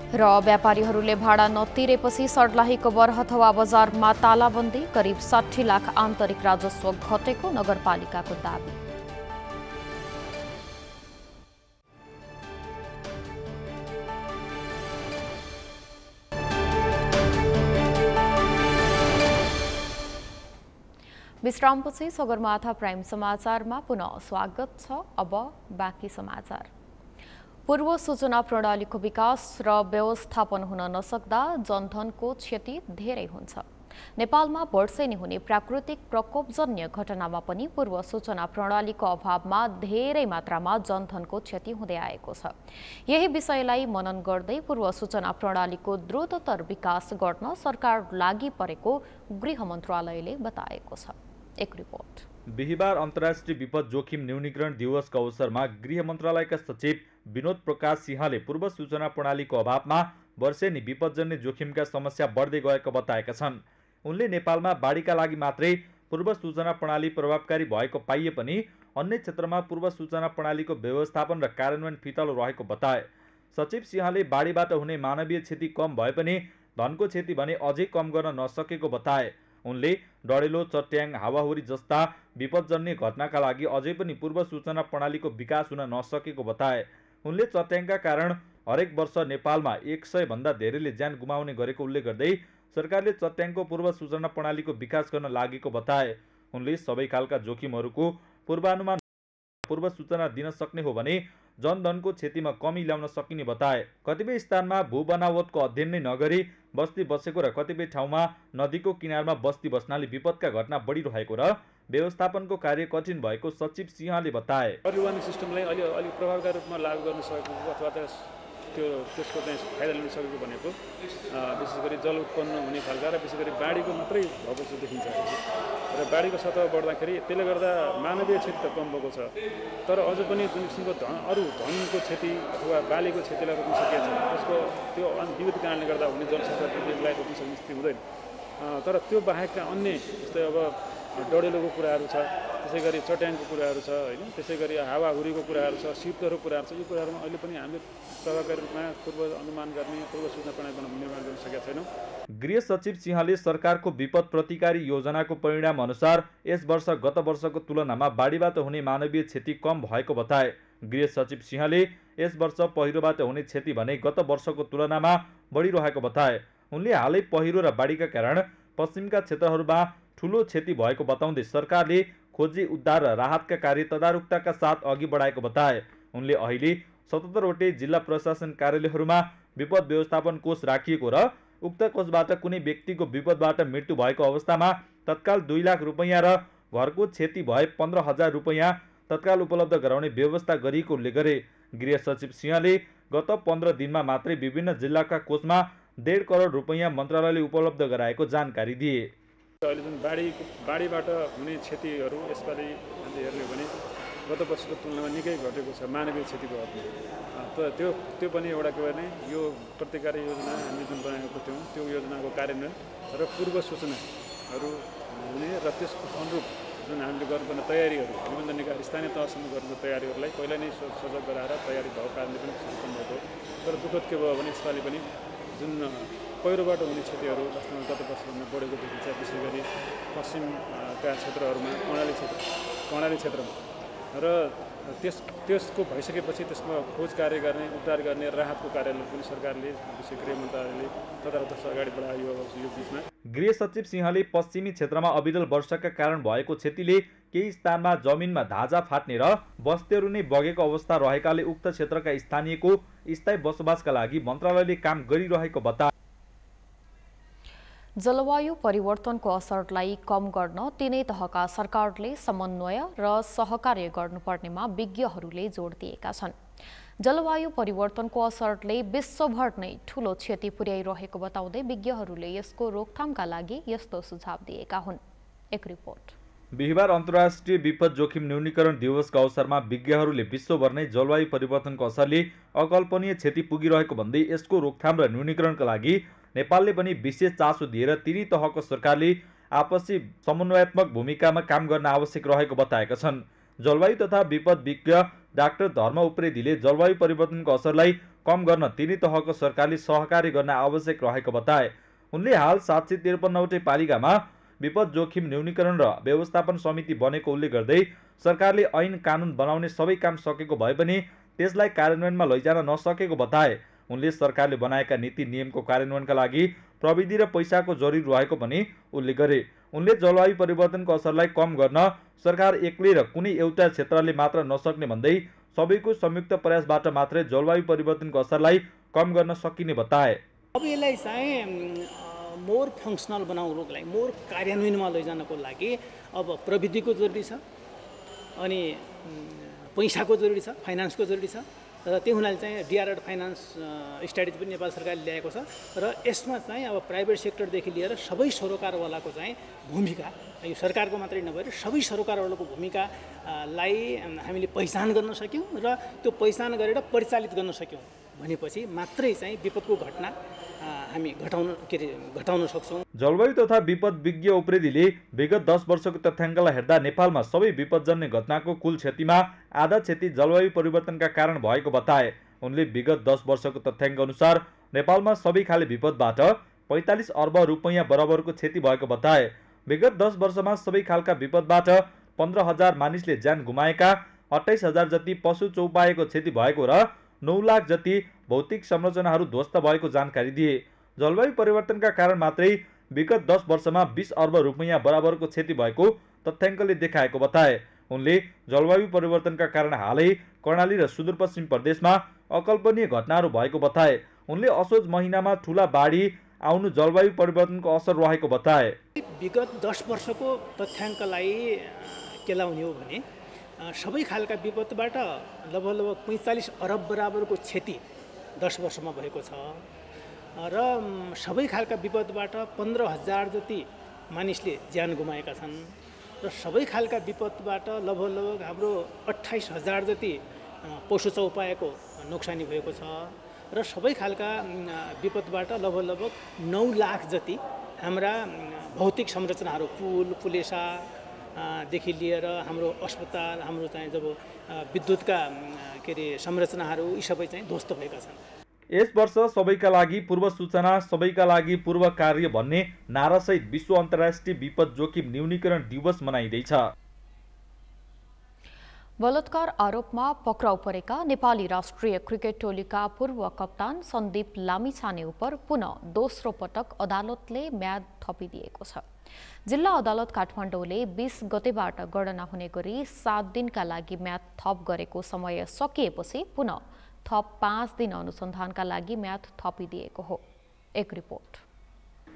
र व्यापारीहरूले भाडा नतिरेपछि सर्लाहीको बरहथवा बजारमा तालाबन्दी, करिब 60 लाख आन्तरिक राजस्व घटेको नगरपालिकाको दाबी। विश्रामपछि सगरमाथा प्राइम समाचारमा पुनः स्वागत छ। अब बाँकी समाचार। पूर्व सूचना प्रणालीको विकास र व्यवस्थापन हुन नसक्दा जनधनको क्षति धेरै हुन्छ। नेपालमा वर्षेनी हुने प्राकृतिक प्रकोपजन्य घटनामा पनि पूर्व सूचना प्रणालीको अभावमा धेरै मात्रामा जनधनको क्षति हुँदै आएको छ। यही विषयलाई मनन गर्दै पूर्व सूचना प्रणालीको द्रुततर विकास गर्न सरकार लागि परेको गृह मन्त्रालयले बताएको छ। एक रिपोर्ट। बिहिबार अन्तर्राष्ट्रिय विपद जोखिम न्यूनीकरण दिवसका अवसरमा गृह मन्त्रालयका सचिव विनोद प्रकाश सिंहले पूर्व सूचना प्रणालीको अभावमा वर्षेनी विपदजन्य जोखिमका समस्या बढ्दै गएको बताएका छन्। उनले नेपालमा बाढीका लागि मात्रै पूर्व सूचना प्रणाली प्रभावकारी भएको पाइए पनि अन्य क्षेत्रमा पूर्व सूचना प्रणालीको व्यवस्थापन र कार्यान्वयन फितलो रहेको बताए। सचिव सिंहले बाढीबाट हुने मानवीय क्षति कम भए पनि धनको क्षति भने अझै कम गर्न नसकेको बताए। उनले डडेलो, चट्याङ, हावाहुरी जस्ता विपदजन्य घटनाका लागि अझै पनि पूर्व सूचना प्रणालीको विकास हुन नसकेको बताए। उनले चट्याङका कारण हरेक वर्ष नेपालमा 100 भन्दा धेरैले ज्यान गुमाउने गरेको उल्लेख गर्दै सरकारले चट्याङको पूर्व सूचना प्रणालीको विकास गर्न लागेको बताए। उनले सबै खालका जोखिमहरूको पूर्वानुमान पूर्व सूचना दिन सक्ने हो भने जनधनको क्षतिमा कमी ल्याउन सकिने बताए। कतिपय स्थानमा भू बनावटको अध्ययन नै नगरी बस्ती बसेको र कतिपय ठाउँमा नदीको किनारमा बस्ती बस्नाले विपदका घटना बढिरहेको र व्यवस्थापनको कार्य कठिन भएको सचिव सिंहले बताए। अर्ली सिस्टमलाई अलि प्रभावकारी रूपमा लागू गर्न सकेको अथवा त्यसको चाहिँ फाइदा लिन सकेको भनेको विशेष गरी जल उत्पन्न हुने खालका र विशेष गरी बाढीको मात्रै भएको जस्तो देखिन्छ। र बाढीको सतह बढ्दाखेरि त्यसले गर्दा मानवीय क्षति त कम भएको छ, तर अझ पनि जुन किसिमको अरू धनको क्षति अथवा बालीको क्षतिलाई रोक्न सकिएको छ त्यसको त्यो विविध कारणले गर्दा हुने जनसङ्ख्यालाई रोक्न सक्ने स्थिति हुँदैन। तर त्यो बाहेकका अन्य जस्तै अब डडेलोको कुराहरू छ, त्यसै गरी चट्याङको कुराहरू छ होइन, त्यसै गरी हावाहुरीको कुराहरू छ, शीतलहरुको कुराहरू छ। यो कुराहरूमा अहिले पनि हामीले प्रभावकारी रूपमा पूर्व अनुमान गर्ने पूर्व सूचना प्रणाली निर्माण गर्न सकेका छैनौँ। गृह सचिव सिंहले सरकारको विपद प्रतिकारी योजनाको परिणाम अनुसार यस वर्ष गत वर्षको तुलनामा बाढीबाट हुने मानवीय क्षति कम भएको बताए। गृह सचिव सिंहले यस वर्ष पहिरोबाट हुने क्षति भने गत वर्षको तुलनामा बढिरहेको बताए। उनले हालै पहिरो र बाढीका कारण पश्चिमका क्षेत्रहरूमा ठूलो क्षति भएको बताउँदै सरकारले खोजी उद्धार र राहतका कार्य तदारुकताका साथ अघि बढाएको बताए। उनले अहिले 77 वटै जिल्ला प्रशासन कार्यालयहरूमा विपद व्यवस्थापन कोष राखिएको र उक्त कोषबाट कुनै व्यक्तिको विपदबाट मृत्यु भएको अवस्थामा तत्काल 2 लाख रुपैयाँ र घरको क्षति भए 15,000 रुपैयाँ तत्काल उपलब्ध गराउने व्यवस्था गरिएको उल्लेख गरे। गृह सचिव सिंहले गत 15 दिनमा मात्रै विभिन्न जिल्लाका कोषमा 1.5 करोड रुपैयाँ मन्त्रालयले उपलब्ध गराएको जानकारी दिए। अहिले जुन बाढीबाट हुने क्षतिहरू यसपालि हामीले हेर्ने हो भने गत वर्षको तुलनामा निकै घटेको छ मानवीय क्षतिको हदमा। त्यो पनि एउटा के भने यो प्रतिकारी योजना हामीले जुन बनाएको थियौँ त्यो योजनाको कार्यान्वयन र पूर्व सूचनाहरू हुने र त्यसको अनुरूप जुन हामीले गर्नुपर्ने तयारीहरू विभिन्न निकाय स्थानीय तहसम्म गर्नु तयारीहरूलाई पहिला नै सजग गराएर तयारी भएको कारणले पनि सम्पन्न भएको। तर दुःखद के भयो भने यसपालि पनि जुन पहिरोबाट हुने क्षतिहरू वास्तवमा गत वर्षभन्दा बढेको देखिन्छ। विशेष गरी पश्चिमका क्षेत्रहरूमा कर्णाली क्षेत्रमा र त्यसको भइसकेपछि त्यसमा खोज कार्य गर्ने उद्धार गर्ने राहतको कार्यलाई पनि सरकारले विशेष गृह मन्त्रालयले तदारक अगाडि बढायो यो बिचमा। गृह सचिव सिंहले पश्चिमी क्षेत्रमा अविरल वर्षाका कारण भएको क्षतिले केही स्थानमा जमिनमा धाजा फाट्ने र बस्तीहरू नै बगेको अवस्था रहेकाले उक्त क्षेत्रका स्थानीयको स्थायी बसोबासका लागि मन्त्रालयले काम गरिरहेको बताए। जलवायु परिवर्तनको असरलाई कम गर्न तीनै तहका सरकारले समन्वय र सहकार्य गर्नुपर्नेमा विज्ञहरूले जोड दिएका छन्। जलवायु परिवर्तनको असरले विश्वभर नै ठूलो क्षति पुर्याइरहेको बताउँदै विज्ञहरूले यसको रोकथामका लागि यस्तो सुझाव दिएका हुन्। एक रिपोर्ट। बिहिबार अन्तर्राष्ट्रिय विपद जोखिम न्यूनीकरण दिवसका अवसरमा विज्ञहरूले विश्वभर नै जलवायु परिवर्तनको असरले अकल्पनीय क्षति पुगिरहेको भन्दै यसको रोकथाम र न्यूनीकरणका लागि नेपालले पनि विशेष चासो दिएर तीनै तहको सरकारले आपसी समन्वयात्मक भूमिकामा काम गर्न आवश्यक रहेको बताएका छन्। जलवायु तथा विपद विज्ञ डाक्टर धर्म उप्रेतीले जलवायु परिवर्तनको असरलाई कम गर्न तीनै तहको सरकारले सहकार्य गर्न आवश्यक रहेको बताए। उनले हाल 753 वटै पालिकामा विपद जोखिम न्यूनीकरण र व्यवस्थापन समिति बनेको उल्लेख गर्दै सरकारले ऐन कानुन बनाउने सबै काम सकेको भए पनि त्यसलाई कार्यान्वयनमा लैजान नसकेको बताए। उनले सरकारले बनाएका नीति नियमको कार्यान्वयनका लागि प्रविधि र पैसाको जरुरी रहेको पनि उल्लेख गरे। उनले जलवायु परिवर्तनको असरलाई कम गर्न सरकार एक्लै र कुनै एउटा क्षेत्रले मात्र नसक्ने भन्दै सबैको संयुक्त प्रयासबाट मात्रै जलवायु परिवर्तनको असरलाई कम गर्न सकिने बताए। अब यसलाई चाहिँ मोर फङ्सनल बनाउनको लागि मोर कार्यान्वयनमा लैजानको लागि अब प्रविधिको जरुरी छ, अनि पैसाको जरुरी छ, फाइनान्सको जरुरी छ, र त्यो हुनाले चाहिँ डिआरएड फाइनान्स स्ट्राटेजी पनि नेपाल सरकारले ल्याएको छ र यसमा चाहिँ अब प्राइभेट सेक्टरदेखि लिएर सबै सरोकारवालाको चाहिँ भूमिका, यो सरकारको मात्रै नभएर सबै सरोकारवालाको भूमिकालाई हामीले पहिचान गर्न सक्यौँ र त्यो पहिचान गरेर परिचालित गर्न सक्यौँ भनेपछि मात्रै चाहिँ विपदको घटना हामी घटाउन सक्छौँ। जलवायु तथा विपद विज्ञ उप्रेतीले विगत 10 वर्षको तथ्याङ्कलाई हेर्दा नेपालमा सबै विपदजन्य घटनाको कुल क्षतिमा आधा क्षति जलवायु परिवर्तनका कारण भएको बताए। उनले विगत 10 वर्षको तथ्याङ्क अनुसार नेपालमा सबै खाले विपदबाट 45 अर्ब रुपैयाँ बराबरको क्षति भएको बताए। विगत 10 वर्षमा सबै खालका विपदबाट 15,000 मानिसले ज्यान गुमाएका, 28,000 जति पशु चौपाएको क्षति भएको र 9 लाख जति भौतिक संरचनाहरू ध्वस्त भएको जानकारी दिए। जलवायु परिवर्तनका कारण मात्रै विगत 10 वर्षमा 20 अर्ब रुपैयाँ बराबरको क्षति भएको तथ्याङ्कले देखाएको बताए। उनले जलवायु परिवर्तनका कारण हालै कर्णाली र सुदूरपश्चिम प्रदेशमा अकल्पनीय घटनाहरू भएको बताए। उनले असोज महिनामा ठुला बाढी आउनु जलवायु परिवर्तनको असर रहेको बताए। विगत 10 वर्षको तथ्याङ्कलाई केलाउने हो भने सबै खालका विपदबाट लगभग 45 अरब बराबरको क्षति 10 वर्षमा भएको छ र सबै खालका विपदबाट 15,000 जति मानिसले ज्यान गुमाएका छन् र सबै खालका विपदबाट लगभग हाम्रो 28,000 जति पशु चौपाएको नोक्सानी भएको छ र सबै खालका विपदबाट लगभग 9 लाख जति हाम्रा भौतिक संरचनाहरू, पुल पुलेसा देखि लिएर हाम्रो अस्पताल, हाम्रो चाहिँ जब विद्युतका संरचनाहरू यी सबै चाहिँ ध्वस्त भएका छन्। यस वर्ष सबैका लागि पूर्व सूचना, सबैका लागि पूर्व कार्य भन्ने नारासहित विश्व अन्तर्राष्ट्रिय विपद जोखिम न्यूनीकरण दिवस मनाइँदैछ। बलात्कार आरोपमा पक्राउ परेका नेपाली राष्ट्रिय क्रिकेट टोलीका पूर्व कप्तान सन्दीप लामिछाने उप पुनः दोस्रो पटक अदालतले म्याद थपिदिएको छ। जिल्ला अदालत काठमाडौँले 20 गतेबाट गणना हुने गरी 7 दिनका लागि म्याद थप गरेको समय सकिएपछि पुनः थप 5 दिन अनुसन्धानका लागि म्याद थपिदिएको हो। एक रिपोर्ट।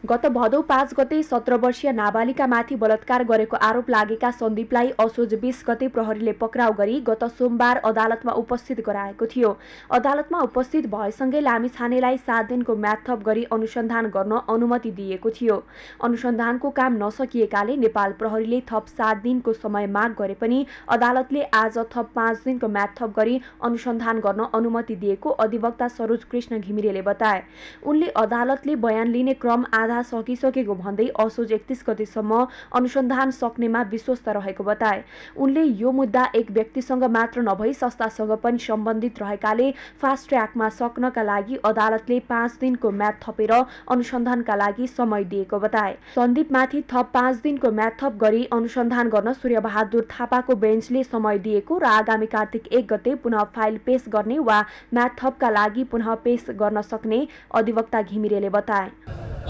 गत भदौ 5 गते 17 वर्षीय नाबालिकामाथि बलात्कार गरेको आरोप लागेका सन्दीपलाई असोज 20 गते प्रहरीले पक्राउ गरी गत सोमबार अदालतमा उपस्थित गराएको थियो। अदालतमा उपस्थित भएसँगै लामिछानेलाई 7 दिनको म्याद थप गरी अनुसन्धान गर्न अनुमति दिएको थियो। अनुसन्धानको काम नसकिएकाले नेपाल प्रहरीले थप 7 दिनको समय माग गरे पनि अदालतले आज थप 5 दिनको म्याद थप गरी अनुसन्धान गर्न अनुमति दिएको अधिवक्ता सरोज कृष्ण घिमिरेले बताए। उनले अदालतले बयान लिने क्रम सकिसकेको भन्दै असोज 31 गतेसम्म अनुसन्धान सक्नेमा विश्वस्त रहेको बताए। उनले यो मुद्दा एक व्यक्तिसँग मात्र नभई संस्थासँग पनि सम्बन्धित रहेकाले फास्ट ट्र्याकमा सक्नका लागि अदालतले 5 दिनको म्याद थपेर अनुसन्धानका लागि समय दिएको बताए। सन्दीपमाथि थप 5 दिनको म्याद थप गरी अनुसन्धान गर्न सूर्यबहादुर थापाको बेन्चले समय दिएको र आगामी कार्तिक 1 गते पुनः फाइल पेश गर्ने वा म्याद थपका लागि पुनः पेश गर्न सक्ने अधिवक्ता घिमिरेले बताए।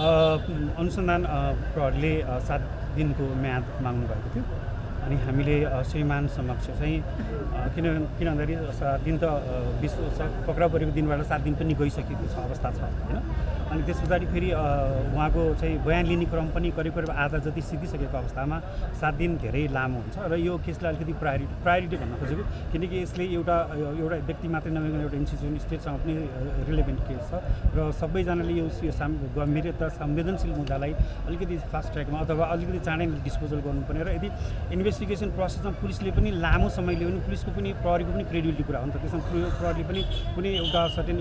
अनुसन्धान प्रहरीले 7 दिनको म्याद माग्नु भएको थियो अनि हामीले श्रीमान समक्ष चाहिँ किन भन्दाखेरि 7 दिन त पक्राउ परेको दिनबाट 7 दिन पनि गइसकेको छ अवस्था छ हैन। अनि त्यस पछाडि फेरि उहाँको चाहिँ बयान लिने क्रम पनि करिब आधा जति सिद्धिसकेको अवस्थामा 7 दिन धेरै लामो हुन्छ र यो केसलाई अलिकति प्रायोरिटी भन्न खोजेको किनकि यसले एउटा व्यक्ति मात्रै नभइकन एउटा इन्स्टिट्युसन स्टेटसँग पनि रिलेभेन्ट केस छ र सबैजनाले यो गम्भीरता संवेदनशील मुद्दालाई अलिकति फास्ट ट्र्याकमा अथवा अलिकति चाँडै डिस्पोजल गर्नुपर्ने र यदि इन्भेस्टिगेसन प्रोसेसमा पुलिसले पनि लामो समय लियो भने पुलिसको पनि प्रहरीको पनि क्रेडिबिलिटी कुरा हो नि त। त्यसमा प्रहरीले पनि कुनै एउटा सर्टेन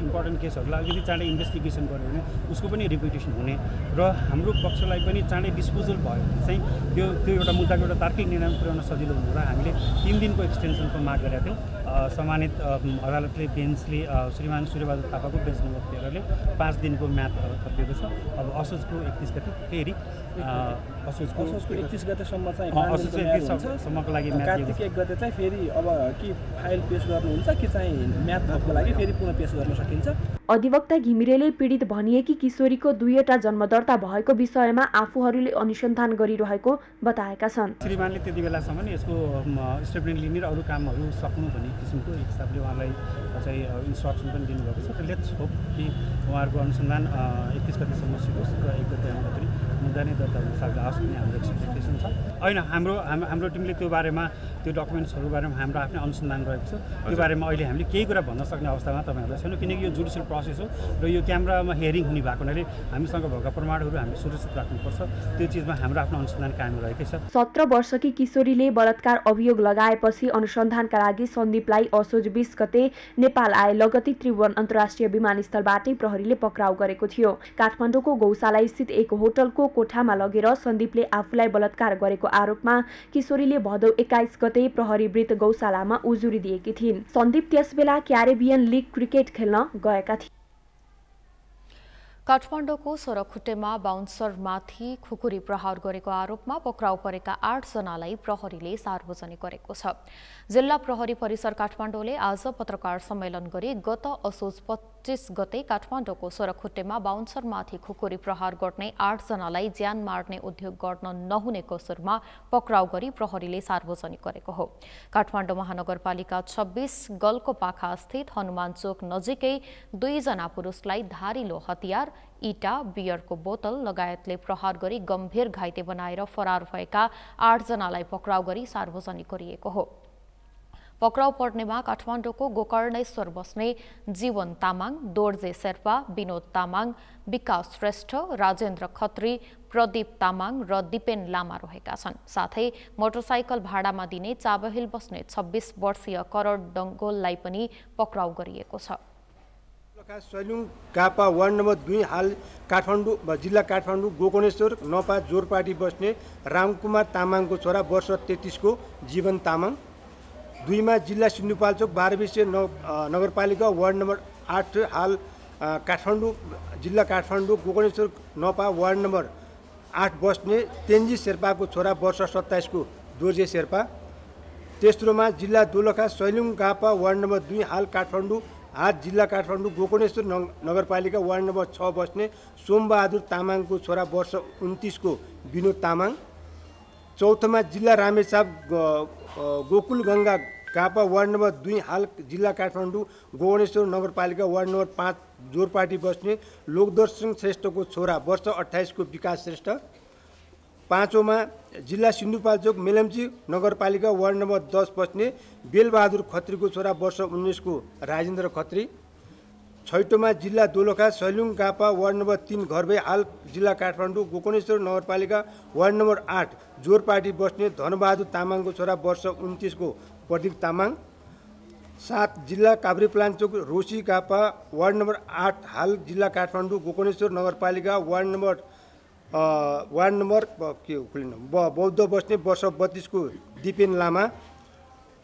इम्पोर्टेन्ट केसहरूलाई अलिकति चाँडै इन्भेस्टिगेसन गर्यो भने उसको पनि रेपुटेसन हुने र हाम्रो पक्षलाई पनि चाँडै डिस्पोजल भयो चाहिँ त्यो एउटा मुद्दाको एउटा तार्किक निर्णयमा पुर्याउन सजिलो हुनु र हामीले 3 दिनको एक्सटेन्सनको माग गरेका थियौँ। सम्मानित अदालतले बेन्चले श्रीमान सूर्यबहादुर थापाको बेन्च नम्बर 13ले 5 दिनको म्याद थपिएको छ। अब असोजको 31 गते फेरि असोजको 31 गतेसम्म चाहिँ असोजको 31 सम्मको लागि कार्तिक 1 गते चाहिँ फेरि अब कि फाइल पेश गर्नुहुन्छ कि चाहिँ म्याद थपको लागि फेरि पुनः पेश गर्न सकिन्छ। अधिवक्ता घिमिरेले पीडित भनिएकी किशोरीको 2वटा जन्म दर्ता भएको विषयमा आफूहरूले अनुसन्धान गरिरहेको बताएका छन्। श्रीमानले त्यति बेलासम्म यसको स्टेटमेन्ट लिने र अरू कामहरू सक्नु भन्ने किसिमको एक हिसाबले उहाँलाई चाहिँ इन्स्ट्रक्सन पनि दिनुभएको छ। लेट्स होप कि उहाँहरूको अनुसन्धान 31 गतेसम्म सिकोस् र 1 गते आउँदा पनि मुद्दा नै दर्ता हुन सक्ला होस् भन्ने हाम्रो एक्सपेक्टेसन। इन्भेस्टिगेसन छ होइन हाम्रो टिमले त्यो बारेमा त्यो डकुमेन्ट्सहरू बारेमा हाम्रो आफ्नै अनुसन्धान रहेको छ त्यो बारेमा अहिले हामीले केही कुरा भन्न सक्ने अवस्थामा तपाईँहरूलाई छैन किनकि यो जुडिसियल प्रोसेस हो र यो क्यामेरामा हियरिङ हुने भएको हुनाले हामीसँग भएका प्रमाणहरू हामीले सुरक्षित राख्नुपर्छ त्यो चिजमा हाम्रो आफ्नो अनुसन्धान कायम रहेकै छ 17 वर्षकी किशोरीले बलात्कार अभियोग लगाएपछि अनुसन्धानका लागि सन्दीपलाई असोज 20 गते नेपाल आए लगती त्रिभुवन अन्तर्राष्ट्रिय विमानस्थलबाटै प्रहरीले पक्राउ गरेको थियो। काठमाडौँको गौशाला स्थित एक होटलको कोठामा लगेर सन्दीपले आफूलाई बलात्कार गरेको आरोपमा किशोरीले भदौ 21 गते प्रहरी वृत्त गौशालामा उजुरी दिएकी थिइन्। सन्दीप त्यसबेला क्यारेबियन लिग क्रिकेट खेल्न गएका थिए। काठमाडौँको सोरखुट्टेमा बाउन्सरमाथि खुकुरी प्रहार गरेको आरोपमा पक्राउ परेका 8 जनालाई प्रहरीले सार्वजनिक गरेको छ। जिल्ला प्रहरी परिसर काठमाडौँले आज पत्रकार सम्मेलन गरी गत असोज 25 गते काठमाडौँको सोरखुट्टेमा बाउन्सरमाथि खुकुरी प्रहार गर्ने 8 जनालाई ज्यान मार्ने उद्योग गर्न नहुने कसुरमा पक्राउ गरी प्रहरीले सार्वजनिक गरेको हो। काठमाडौँ महानगरपालिका 26 गल्कोपाखा स्थित हनुमान चोक नजिकै 2 जना पुरुषलाई धारिलो हतियार, इटा, बियरको बोतल लगायतले प्रहार गरी गम्भीर घाइते बनाएर फरार भएका 8 जनालाई पक्राउ गरी सार्वजनिक गरिएको हो। पक्राउ पर्नेमा काठमाडौँको गोकर्णेश्वर बस्ने जीवन तामाङ, दोर्जे शेर्पा, विनोद तामाङ, विकास श्रेष्ठ, राजेन्द्र खत्री, प्रदीप तामाङ र दिपेन लामा रहेका छन्। साथै मोटरसाइकल भाडामा दिने चाबहिल बस्ने 26 वर्षीय करोड डङ्गोललाई पनि पक्राउ गरिएको छ। सैलुङ गापा वार्ड नम्बर 2 हाल काठमाडौँ जिल्ला काठमाडौँ गोकर्णेश्वर नपा जोरपाटी बस्ने रामकुमार तामाङको छोरा वर्ष 33 को जीवन तामाङ, 2 मा जिल्ला सिन्धुपाल्चोक 12 विषय नगरपालिका वार्ड नम्बर 8 हाल काठमाडौँ जिल्ला काठमाडौँ गोकर्णेश्वर नपा वार्ड नम्बर 8 बस्ने तेन्जी शेर्पाको छोरा वर्ष 27 को दोर्जे शेर्पा, तेस्रोमा जिल्ला दोलखा सैलुङ गापा वार्ड नम्बर 2 हाल काठमाडौँ आज जिल्ला काठमाडौँ गोकर्णेश्वर नगरपालिका वार्ड नम्बर 6 बस्ने सोमबहादुर तामाङको छोरा वर्ष 29 को विनोद तामाङ, चौथोमा जिल्ला रामेछाप गोकुल गङ्गा गापा वार्ड नम्बर 2 हाल जिल्ला काठमाडौँ गोकर्णेश्वर नगरपालिका वार्ड नम्बर 5 जोरपाटी बस्ने लोकदर्शन श्रेष्ठको छोरा वर्ष 28 को विकास श्रेष्ठ, पाँचौँमा जिल्ला सिन्धुपाल्चोक मेलम्ची नगरपालिका वार्ड नम्बर 10 बस्ने बेलबहादुर खत्रीको छोरा वर्ष 19 को राजेन्द्र खत्री, छैटौँमा जिल्ला दोलखा सैलुङ गापा वार्ड नम्बर 3 घरभई हाल जिल्ला काठमाडौँ गोकर्णेश्वर नगरपालिका वार्ड नम्बर 8 जोरपाटी बस्ने धनबहादुर तामाङको छोरा वर्ष 29 को प्रदीप तामाङ, 7 जिल्ला काभ्रेपलाञ्चोक रोसी गापा वार्ड नम्बर 8 हाल जिल्ला काठमाडौँ गोकर्णेश्वर नगरपालिका वार्ड नम्बर बौद्ध बस्ने वर्ष 32 को दिपेन लामा,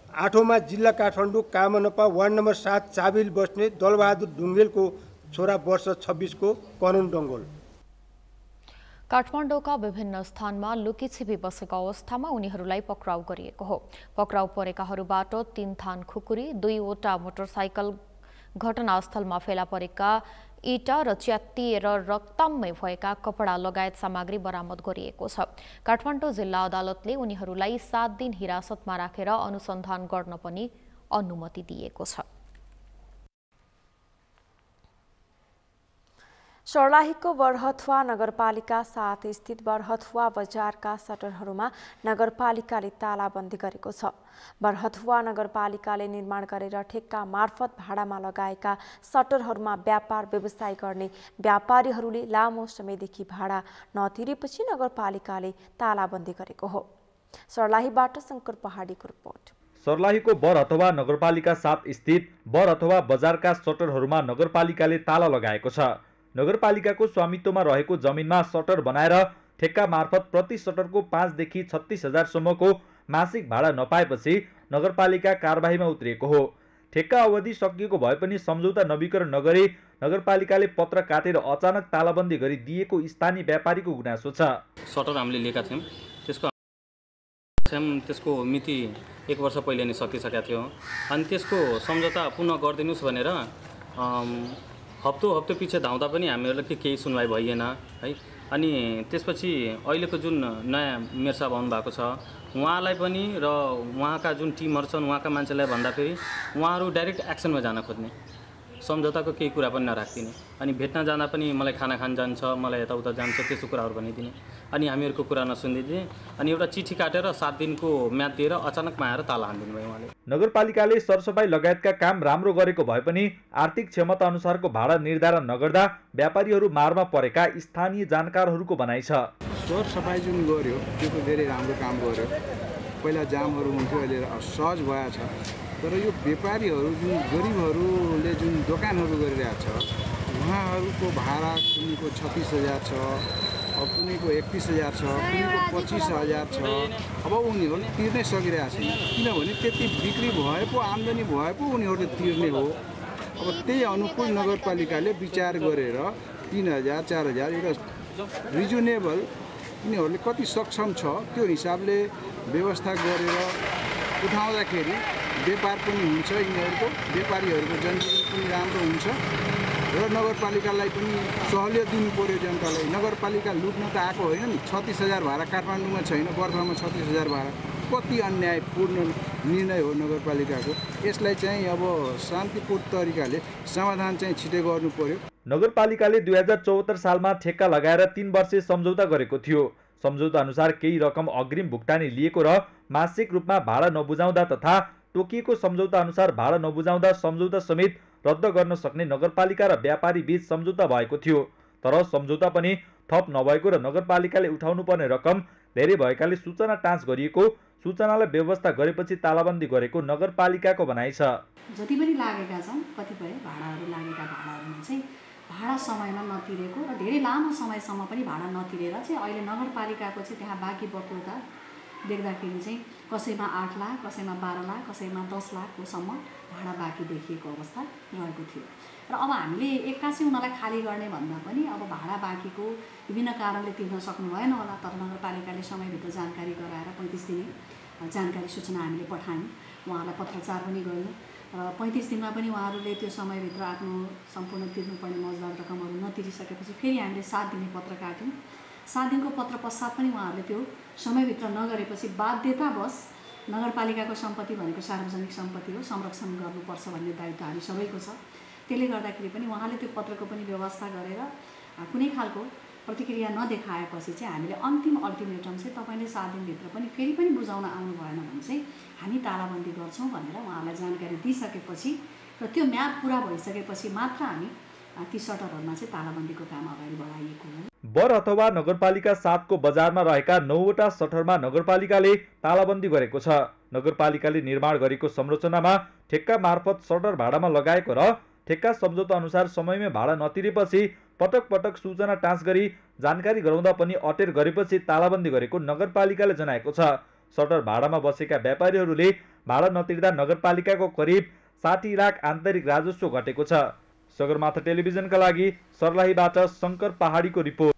8औँमा जिल्ला काठमाडौँ कामनपा वार्ड नम्बर 7 चाबिल बस्ने दलबहादुर ढुङ्गेलको छोरा वर्ष 26 को करुण डङ्गोल। काठमाडौँका विभिन्न स्थानमा लुकीछिपी बसेको अवस्थामा उनीहरूलाई पक्राउ गरिएको हो। पक्राउ परेकाहरूबाट 3 थान खुकुरी, 2वटा मोटरसाइकल, घटनास्थलमा फेला परेका इटा र च्यातिएर रक्तमय भएका कपडा लगायत सामग्री बरामद गरिएको छ। काठमाडौँ जिल्ला अदालतले उनीहरूलाई 7 दिन हिरासतमा राखेर अनुसन्धान गर्न पनि अनुमति दिएको छ। सर्लाहीको बरहथुवा नगरपालिका 7 स्थित बरहथुवा बजारका सटरहरूमा नगरपालिकाले तालाबन्दी गरेको छ। बरहथुवा नगरपालिकाले निर्माण गरेर ठेक्का मार्फत भाडामा लगाएका सटरहरूमा व्यापार व्यवसाय गर्ने व्यापारीहरूले लामो समयदेखि भाडा नतिरेपछि नगरपालिकाले तालाबन्दी गरेको हो। सर्लाहीबाट शङ्कर पहाडीको रिपोर्ट। सर्लाहीको बरहथुवा नगरपालिका 7 स्थित बरहथुवा बजारका सटरहरूमा नगरपालिकाले ताला लगाएको छ। नगरपालिकाको स्वामित्वमा रहेको जमिनमा सटर बनाएर ठेक्का मार्फत प्रति सटरको 5 देखि 36,000 सम्मको मासिक भाडा नपाएपछि नगरपालिका कारबाहीमा उत्रिएको हो। ठेक्का अवधि सकिएको भए पनि सम्झौता नवीकरण नगरी नगरपालिकाले पत्र काटेर अचानक तालाबन्दी गरी दिएको स्थानीय व्यापारीको गुनासो छ। सटर हामीले लिएका थियौँ, त्यसको मिति 1 वर्ष पहिले नै सकिसकेको थियो अनि त्यसको सम्झौता पुनः गरिदिनुस् भनेर हप्तो पछि धाउँदा पनि हामीहरूलाई केही सुनवाई भइएन है। अनि त्यसपछि अहिलेको जुन नयाँ मेयर साहब आउनुभएको छ उहाँलाई पनि र उहाँका जुन टिमहरू छन् उहाँका मान्छेलाई भन्दाखेरि उहाँहरू डाइरेक्ट एक्सनमा जान खोज्ने, सम्झौताको केही कुरा पनि नराखिदिने, अनि भेट्न जाँदा पनि मलाई खाना खान जान्छ, मलाई यताउता जान्छ, त्यस्तो कुराहरू भनिदिने। अनि हामीहरूको कुरा नसुनिदिए अनि एउटा चिठी काटेर 7 दिनको म्याद दिएर अचानकमा आएर ताला हानिदिनु भयो उहाँले। नगरपालिकाले सरसफाई लगायतका काम राम्रो गरेको भए पनि आर्थिक क्षमता अनुसारको भाडा निर्धारण नगर्दा व्यापारीहरू मारमा परेका स्थानीय जानकारहरूको भनाइ छ। सरसफाई जुन गर्यो त्यो त धेरै राम्रो काम गर्यो। पहिला जामहरू हुन्थ्यो, अहिले सहज भएको छ। तर यो व्यापारीहरू जुन गरिबहरूले जुन दोकानहरू गरिरहेको छ उहाँहरूको भाडा कुनैको 36,000 छ, अब कुनैको 31,000 छ, कुनैको 25,000 छ। अब उनीहरूले तिर्नै सकिरहेको छैन, किनभने त्यति बिक्री भए पो आम्दानी भए पो उनीहरूले तिर्ने हो। अब त्यही अनुकूल नगरपालिकाले विचार गरेर 3,000 4,000 एउटा रिजनेबल यिनीहरूले कति सक्षम छ त्यो हिसाबले व्यवस्था गरेर उठाउँदाखेरि व्यापार पनि हुन्छ, यिनीहरूको व्यापारीहरूको जनजीवन पनि राम्रो हुन्छ र नगरपालिकालाई पनि सहुलियत दिनु पर्यो जनतालाई। नगरपालिका लुट्न त आएको होइन नि। 36,000 भाडा काठमाडौँमा छैन, बर्फामा 36,000 भाडा कति अन्यायपूर्ण निर्णय हो नगरपालिकाको। यसलाई चाहिँ अब शान्तिपूर्ण तरिकाले समाधान चाहिँ छिटै गर्नु पर्यो। नगरपालिकाले 2074 सालमा ठेक्का लगाएर 3 वर्षे सम्झौता गरेको थियो। सम्झौता अनुसार केही रकम अग्रिम भुक्तानी लिएको र मासिक रूपमा भाडा नबुझाउँदा तथा तोकिएको सम्झौता अनुसार भाडा नबुझाउँदा सम्झौता समेत रद्द गर्न सक्ने नगरपालिका र व्यापारी बीच सम्झौता भएको थियो। तर सम्झौता पनि थप नभएको र नगरपालिकाले उठाउनु पर्ने रकम धेरै भएकाले सूचना टाँच गरिएको, सूचनालाई व्यवस्था गरेपछि तालाबन्दी गरेको नगरपालिकाको भनाइ छ। जति पनि लागेका छन् कतिपय भाडाहरू लागेका भाडाहरूमा चाहिँ भाडा समयमा नतिरेको र धेरै लामो समयसम्म पनि भाडा नतिरेर चाहिँ अहिले नगरपालिकाको चाहिँ त्यहाँ बाँकी बटुल्दा देख्दाखेरि चाहिँ कसैमा 8 लाख, कसैमा 12 लाख, कसैमा 10 लाखसम्म भाडा बाँकी देखिएको अवस्था रहेको थियो। र अब हामीले एक्कासी उनीहरूलाई खाली गर्ने भन्दा पनि अब भाडा बाँकीको विभिन्न कारणले तिर्न सक्नु भएन होला, तर नगरपालिकाले समयभित्र जानकारी गराएर 35 दिने जानकारी सूचना हामीले पठायौँ, उहाँलाई पत्रचार पनि गऱ्यौँ र 35 दिनमा पनि उहाँहरूले त्यो समयभित्र आफ्नो सम्पूर्ण तिर्नुपर्ने मौजदार रकमहरू नतिरिसकेपछि फेरि हामीले 7 दिने पत्र काट्यौँ। 7 दिनको पत्र पश्चात पनि उहाँहरूले त्यो समयभित्र नगरेपछि बाध्यतावश नगरपालिकाको सम्पत्ति भनेको सार्वजनिक सम्पत्ति हो, संरक्षण गर्नुपर्छ भन्ने दायित्व हामी सबैको छ। त्यसले गर्दाखेरि पनि उहाँले त्यो पत्रको पनि व्यवस्था गरेर कुनै खालको प्रतिक्रिया नदेखाएपछि चाहिँ हामीले अन्तिम अल्टिमेटम चाहिँ तपाईँले 7 दिनभित्र पनि फेरि पनि बुझाउन आउनु भएन भने चाहिँ हामी तालाबन्दी गर्छौँ भनेर उहाँलाई जानकारी दिइसकेपछि र त्यो म्याद पुरा भइसकेपछि मात्र हामी ती सटरहरूमा चाहिँ तालाबन्दीको काम अगाडि बढाइएको हो। बर अथवा नगरपालिका 7 को बजारमा रहेका 9वटा सटरमा नगरपालिकाले तालाबन्दी गरेको छ। नगरपालिकाले निर्माण गरेको संरचनामा ठेक्का मार्फत सटर भाडामा लगाएको र ठेक्का सम्झौता अनुसार समयमै भाडा नतिरेपछि पटक पटक सूचना टाँच गरी जानकारी गराउँदा पनि अटेर गरेपछि तालाबन्दी गरेको नगरपालिकाले जनाएको छ। सटर भाडामा बसेका व्यापारीहरूले भाडा नतिर्दा नगरपालिकाको करिब 60 लाख आन्तरिक राजस्व घटेको छ। सगरमाथा टेलिभिजनका लागि सर्लाहीबाट शङ्कर पहाडीको रिपोर्ट।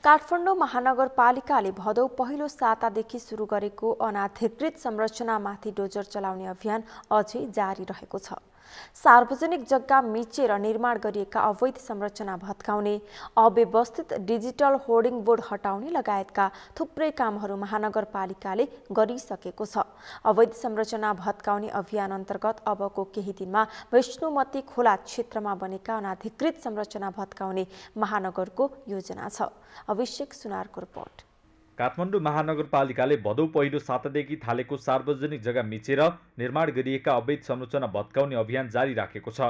काठमाडौँ महानगरपालिकाले भदौ पहिलो सातादेखि सुरु गरेको अनाधिकृत संरचनामाथि डोजर चलाउने अभियान अझै जारी रहेको छ। सार्वजनिक जग्गा मिचेर निर्माण गरिएका अवैध संरचना भत्काउने, अव्यवस्थित डिजिटल होर्डिङ बोर्ड हटाउने लगायतका थुप्रै कामहरू महानगरपालिकाले गरिसकेको छ। अवैध संरचना भत्काउने अभियान अन्तर्गत अबको केही दिनमा वैष्णोमती खोला क्षेत्रमा बनेका अनाधिकृत संरचना भत्काउने महानगरको योजना छ। अभिषेक सुनारको रिपोर्ट। काठमाडौँ महानगरपालिकाले भदौ पहिलो सातादेखि थालेको सार्वजनिक जग्गा मिचेर निर्माण गरिएका अवैध संरचना भत्काउने अभियान जारी राखेको छ।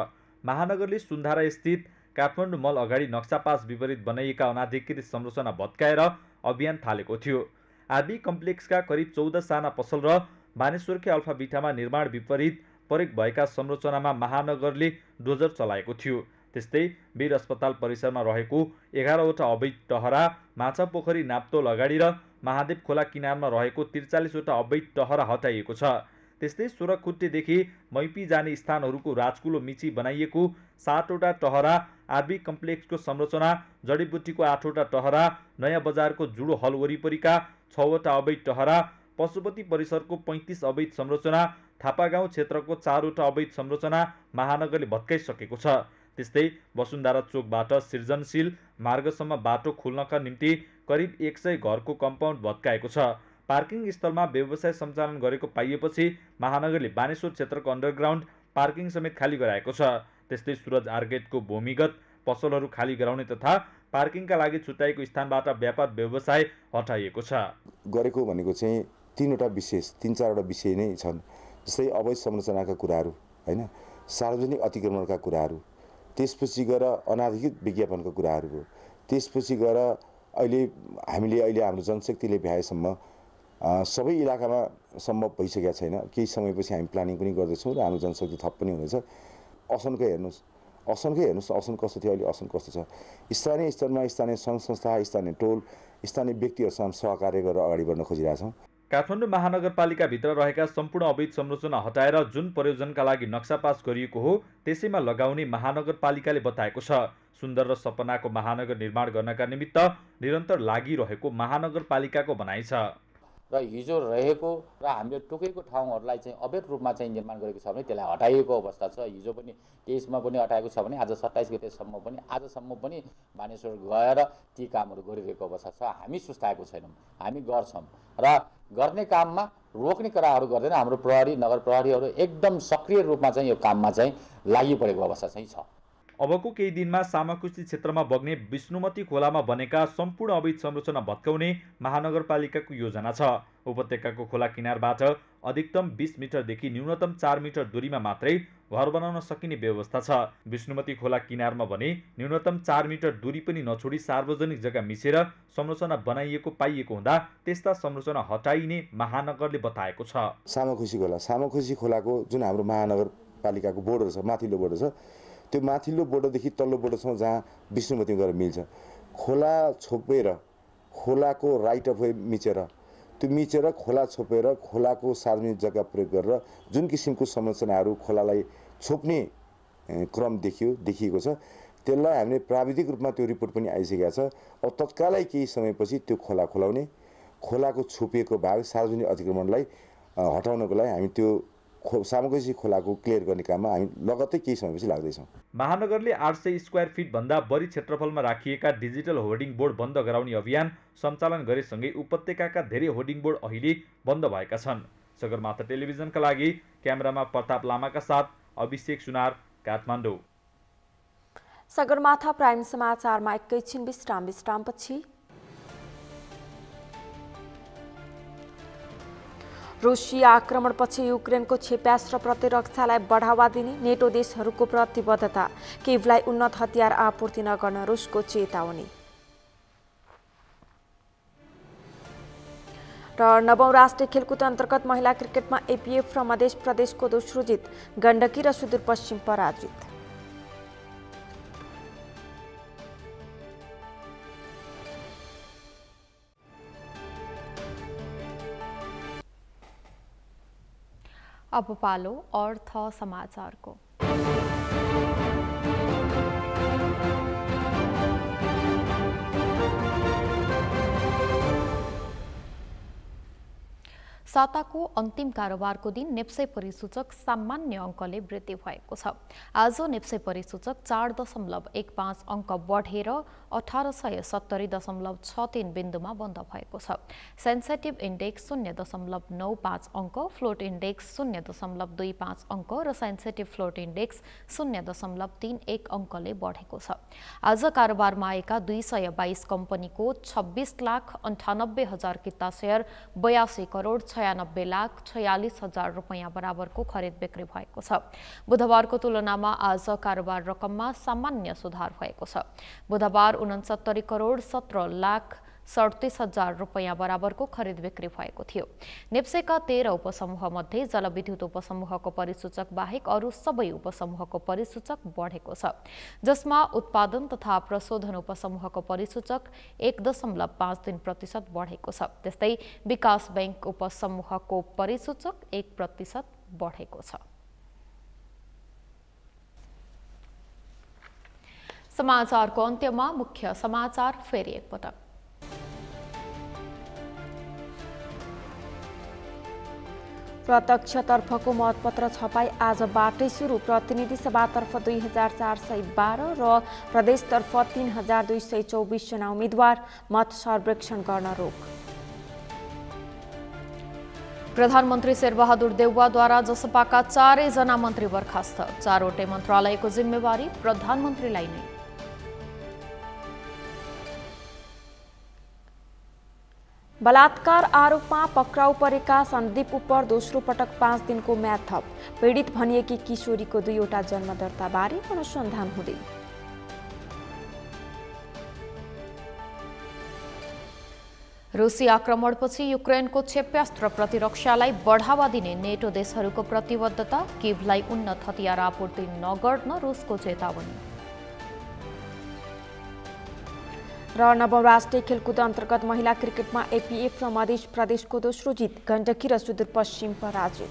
महानगरले सुन्धारा स्थित काठमाडौँ मल अगाडि नक्सा पास विपरीत बनाइएका अनाधिकृत संरचना भत्काएर अभियान थालेको थियो। आरबी कम्प्लेक्सका करिब 14 साना पसल र बानेश्वरकै अल्फा बिटामा निर्माण विपरीत प्रयोग भएका संरचनामा महानगरले डोजर चलाएको थियो। त्यस्तै वीर अस्पताल परिसरमा रहेको 11वटा अवैध टहरा, माछा पोखरी नाप्तोल अगाडि र महादेव खोला किनारमा रहेको 43वटा अवैध टहरा हटाइएको छ। त्यस्तै सोरखुट्टेदेखि मैपी जाने स्थानहरूको राजकुलो मिची बनाइएको 7वटा टहरा, आरबी कम्प्लेक्सको संरचना, जडीबुटीको 8वटा टहरा, नयाँ बजारको जुडो हल वरिपरिका 6वटा अवैध टहरा, पशुपति परिसरको 35 अवैध संरचना, थापागाउँ क्षेत्रको 4वटा अवैध संरचना महानगरले भत्काइसकेको छ। त्यस्तै वसुन्धरा चोकबाट सृजनशील मार्गसम्म बाटो खोल्नका निम्ति करिब 100 घरको कम्पाउन्ड भत्काएको छ। पार्किङ स्थलमा व्यवसाय सञ्चालन गरेको पाइएपछि महानगरले बानेश्वर क्षेत्रको अन्डरग्राउन्ड पार्किङ समेत खाली गराएको छ। त्यस्तै सुरज आर्केटको भूमिगत पसलहरू खाली गराउने तथा पार्किङका लागि छुट्याएको स्थानबाट व्यापार व्यवसाय हटाइएको छ। गरेको भनेको चाहिँ 3वटा विशेष 3-4वटा विषय नै छन्। जस्तै अवैध संरचनाका कुराहरू हैन, सार्वजनिक अतिक्रमणका कुराहरू, त्यसपछि गएर अनाधिकृत विज्ञापनका कुराहरू हो, त्यसपछि गएर हामीले हाम्रो जनशक्तिले भ्याएसम्म सबै इलाकामा सम्भव भइसकेका छैन। केही समयपछि हामी प्लानिङ पनि गर्दैछौँ र हाम्रो जनशक्ति थप पनि हुनेछ। असनकै हेर्नुहोस् असन कस्तो थियो, अहिले असन कस्तो छ। स्थानीय स्तरमा स्थानीय सङ्घ संस्था, स्थानीय टोल, स्थानीय व्यक्तिहरूसँग सहकार्य गरेर अगाडि बढ्न खोजिरहेछौँ। काठमाडौँ महानगरपालिकाभित्र रहेका सम्पूर्ण अवैध संरचना हटाएर जुन प्रयोजनका लागि नक्सा पास गरिएको हो त्यसैमा लगाउने महानगरपालिकाले बताएको छ। सुन्दर र सपनाको महानगर निर्माण गर्नका निमित्त निरन्तर लागिरहेको महानगरपालिकाको भनाइ छ। र हिजो रहेको र हामीले टोकेको ठाउँहरूलाई चाहिँ अवैध रूपमा चाहिँ निर्माण गरेको छ भने त्यसलाई हटाइएको अवस्था छ। हिजो पनि 23मा पनि हटाएको छ भने आज 27 गतेसम्म पनि आजसम्म पनि मानिसहरू गएर ती कामहरू गरिरहेको अवस्था छ। हामी सुस्ताएको छैनौँ, हामी गर्छौँ र गर्ने काममा रोक्ने कुराहरू गर्दैन। हाम्रो प्रहरी, नगर प्रहरीहरू एकदम सक्रिय रूपमा चाहिँ यो काममा चाहिँ लागिपरेको अवस्था चाहिँ छ। अबको केही दिनमा सामाकुसी क्षेत्रमा बग्ने विष्णुमती खोलामा बनेका सम्पूर्ण अवैध संरचना भत्काउने महानगरपालिकाको योजना छ। उपत्यकाको खोला किनारबाट अधिकतम 20 मिटरदेखि न्यूनतम 4 मिटर दूरीमा मात्रै घर बनाउन सकिने व्यवस्था छ। विष्णुमती खोला किनारमा भने न्यूनतम 4 मिटर दूरी पनि नछोडी सार्वजनिक जग्गा मिसेर संरचना बनाइएको पाइएको हुँदा त्यस्ता संरचना हटाइने महानगरले बताएको छ। सामाखुसी खोलाको जुन हाम्रो महानगरपालिकाको बोर्डर छ, माथिल्लो बोर्डर छ, त्यो माथिल्लो बोर्डरदेखि तल्लो बोर्डरसम्म जहाँ विष्णुमती गएर मिल्छ, खोला छोपेर खोलाको राइट अफ वे मिचेर खोला छोपेर खोलाको सार्वजनिक जग्गा प्रयोग गरेर जुन किसिमको संरचनाहरू खोलालाई छोप्ने क्रम देखिएको छ, त्यसलाई हामीले प्राविधिक रूपमा त्यो रिपोर्ट पनि आइसकेको छ। अब तत्कालै केही समयपछि त्यो खोला खोलाउने, खोलाको छोपिएको भाग सार्वजनिक अतिक्रमणलाई हटाउनको लागि हामी त्यो सामाकुसी खोलाको क्लियर गर्ने काममा हामी लगत्तै केही समयपछि लाग्दैछौँ। महानगरले 800 स्क्वायर फिट भन्दा बढी क्षेत्रफलमा राखिएका डिजिटल होर्डिङ बोर्ड बन्द गराउने अभियान सञ्चालन गरेसँगै उपत्यकाका धेरै होर्डिङ बोर्ड अहिले बन्द भएका छन्। सगरमाथा टेलिभिजनका लागि क्यामेरामा प्रताप लामाका साथ अभिषेक सुनार, काठमाडौँ। सगरमाथा प्राइम समाचारमा एकैछिन विश्रामपछि रुसिया आक्रमणपछि युक्रेनको क्षेप्यास्त्र प्रतिरक्षालाई बढ़ावा दिने नेटो देशहरूको प्रतिबद्धता, किभलाई उन्नत हतियार आपूर्ति नगर्न रुसको चेतावनी। र 9औं राष्ट्रिय खेलकुद अन्तर्गत महिला क्रिकेटमा एपीएफ र मध्य प्रदेशको दोस्रो जित, गण्डकी र सुदूरपश्चिम पराजित। अब पालो अर्थ समाचारको। साताको अन्तिम कारोबारको दिन नेप्से परिसूचक सामान्य अङ्कले वृद्धि भएको छ। आज नेप्से परिसूचक 4.15 अङ्क बढेर 1870.63 बिन्दुमा बन्द भएको छ। सेन्सेटिभ इन्डेक्स 0.95 अङ्क, फ्लोट इन्डेक्स 0.25 अङ्क र सेन्सेटिभ फ्लोट इन्डेक्स 0.31 अङ्कले बढेको छ। आज कारोबारमा आएका 222 कम्पनीको 26,98,000 किता सेयर 82,96,46,000 रुपैयाँ बराबरको खरिद बिक्री भएको छ। बुधबारको तुलनामा आज कारोबार रकममा सामान्य सुधार भएको छ। बुधबार 69,17,37,000 रुपैयाँ बराबरको खरिद बिक्री भएको थियो। नेप्सेका 13 उपसमूह मध्ये जलविद्युत उपसमूहको परिसूचक बाहेक अरू सबै उपसमूहको परिसूचक बढेको छ, जसमा उत्पादन तथा प्रशोधन उपसमूहको परिसूचक 1.53% बढेको छ। त्यस्तै विकास बैंक उपसमूहको परिसूचक 1% बढेको छ। समाचारको अन्त्यमा मुख्य समाचार फेरि एकपटक। प्रत्यक्षतर्फको मतपत्र छपाई आजबाटै सुरु। प्रतिनिधि सभातर्फ 2412 र प्रदेशतर्फ 3224 जना उम्मेद्वार। मत सर्वेक्षण गर्न रोक। प्रधानमन्त्री शेरबहादुर देउवाद्वारा जसपाका 4 जना मन्त्री बर्खास्त। 4वटै मन्त्रालयको जिम्मेवारी प्रधानमन्त्रीलाई नै। बलात्कार आरोपमा पक्राउ परेका सन्दीप उपर दोस्रो पटक 5 दिनको म्याद थप। पीडित भनिएकी किशोरीको 2वटा जन्म दर्ताबारे अनुसन्धान हुँदै। रुसी आक्रमणपछि युक्रेनको क्षेप्यास्त्र प्रतिरक्षालाई बढावा दिने नेटो देशहरूको प्रतिबद्धता, किभलाई उन्नत हतियार आपूर्ति नगर्न रुसको चेतावनी। र नवौं राष्ट्रिय खेलकुद अन्तर्गत महिला क्रिकेटमा एपीएफ र मध्य प्रदेशको दोस्रो जित, गण्डकी र सुदूरपश्चिम पराजित।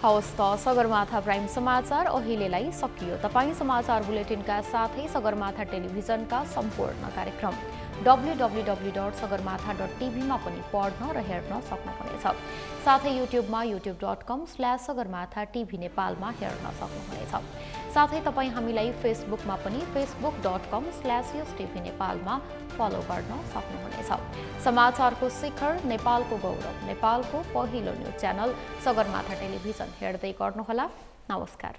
हवस् त सगरमाथा प्राइम समाचार अहिलेलाई सकियो। तपाईँ समाचार बुलेटिनका साथै सगरमाथा टेलिभिजनका सम्पूर्ण कार्यक्रम www.sagarmatha.tv मा पनि पढ्न र हेर्न सक्नुहुनेछ। साथै युट्युबमा youtube.com/sagarmatha TV नेपालमा हेर्न सक्नुहुनेछ। साथै तपाईँ हामीलाई फेसबुकमा पनि facebook.com/yesTV नेपालमा फलो गर्न सक्नुहुनेछ। समाचारको शिखर, नेपालको गौरव, नेपालको पहिलो न्युज च्यानल सगरमाथा टेलिभिजन हेर्दै गर्नुहोला। नमस्कार।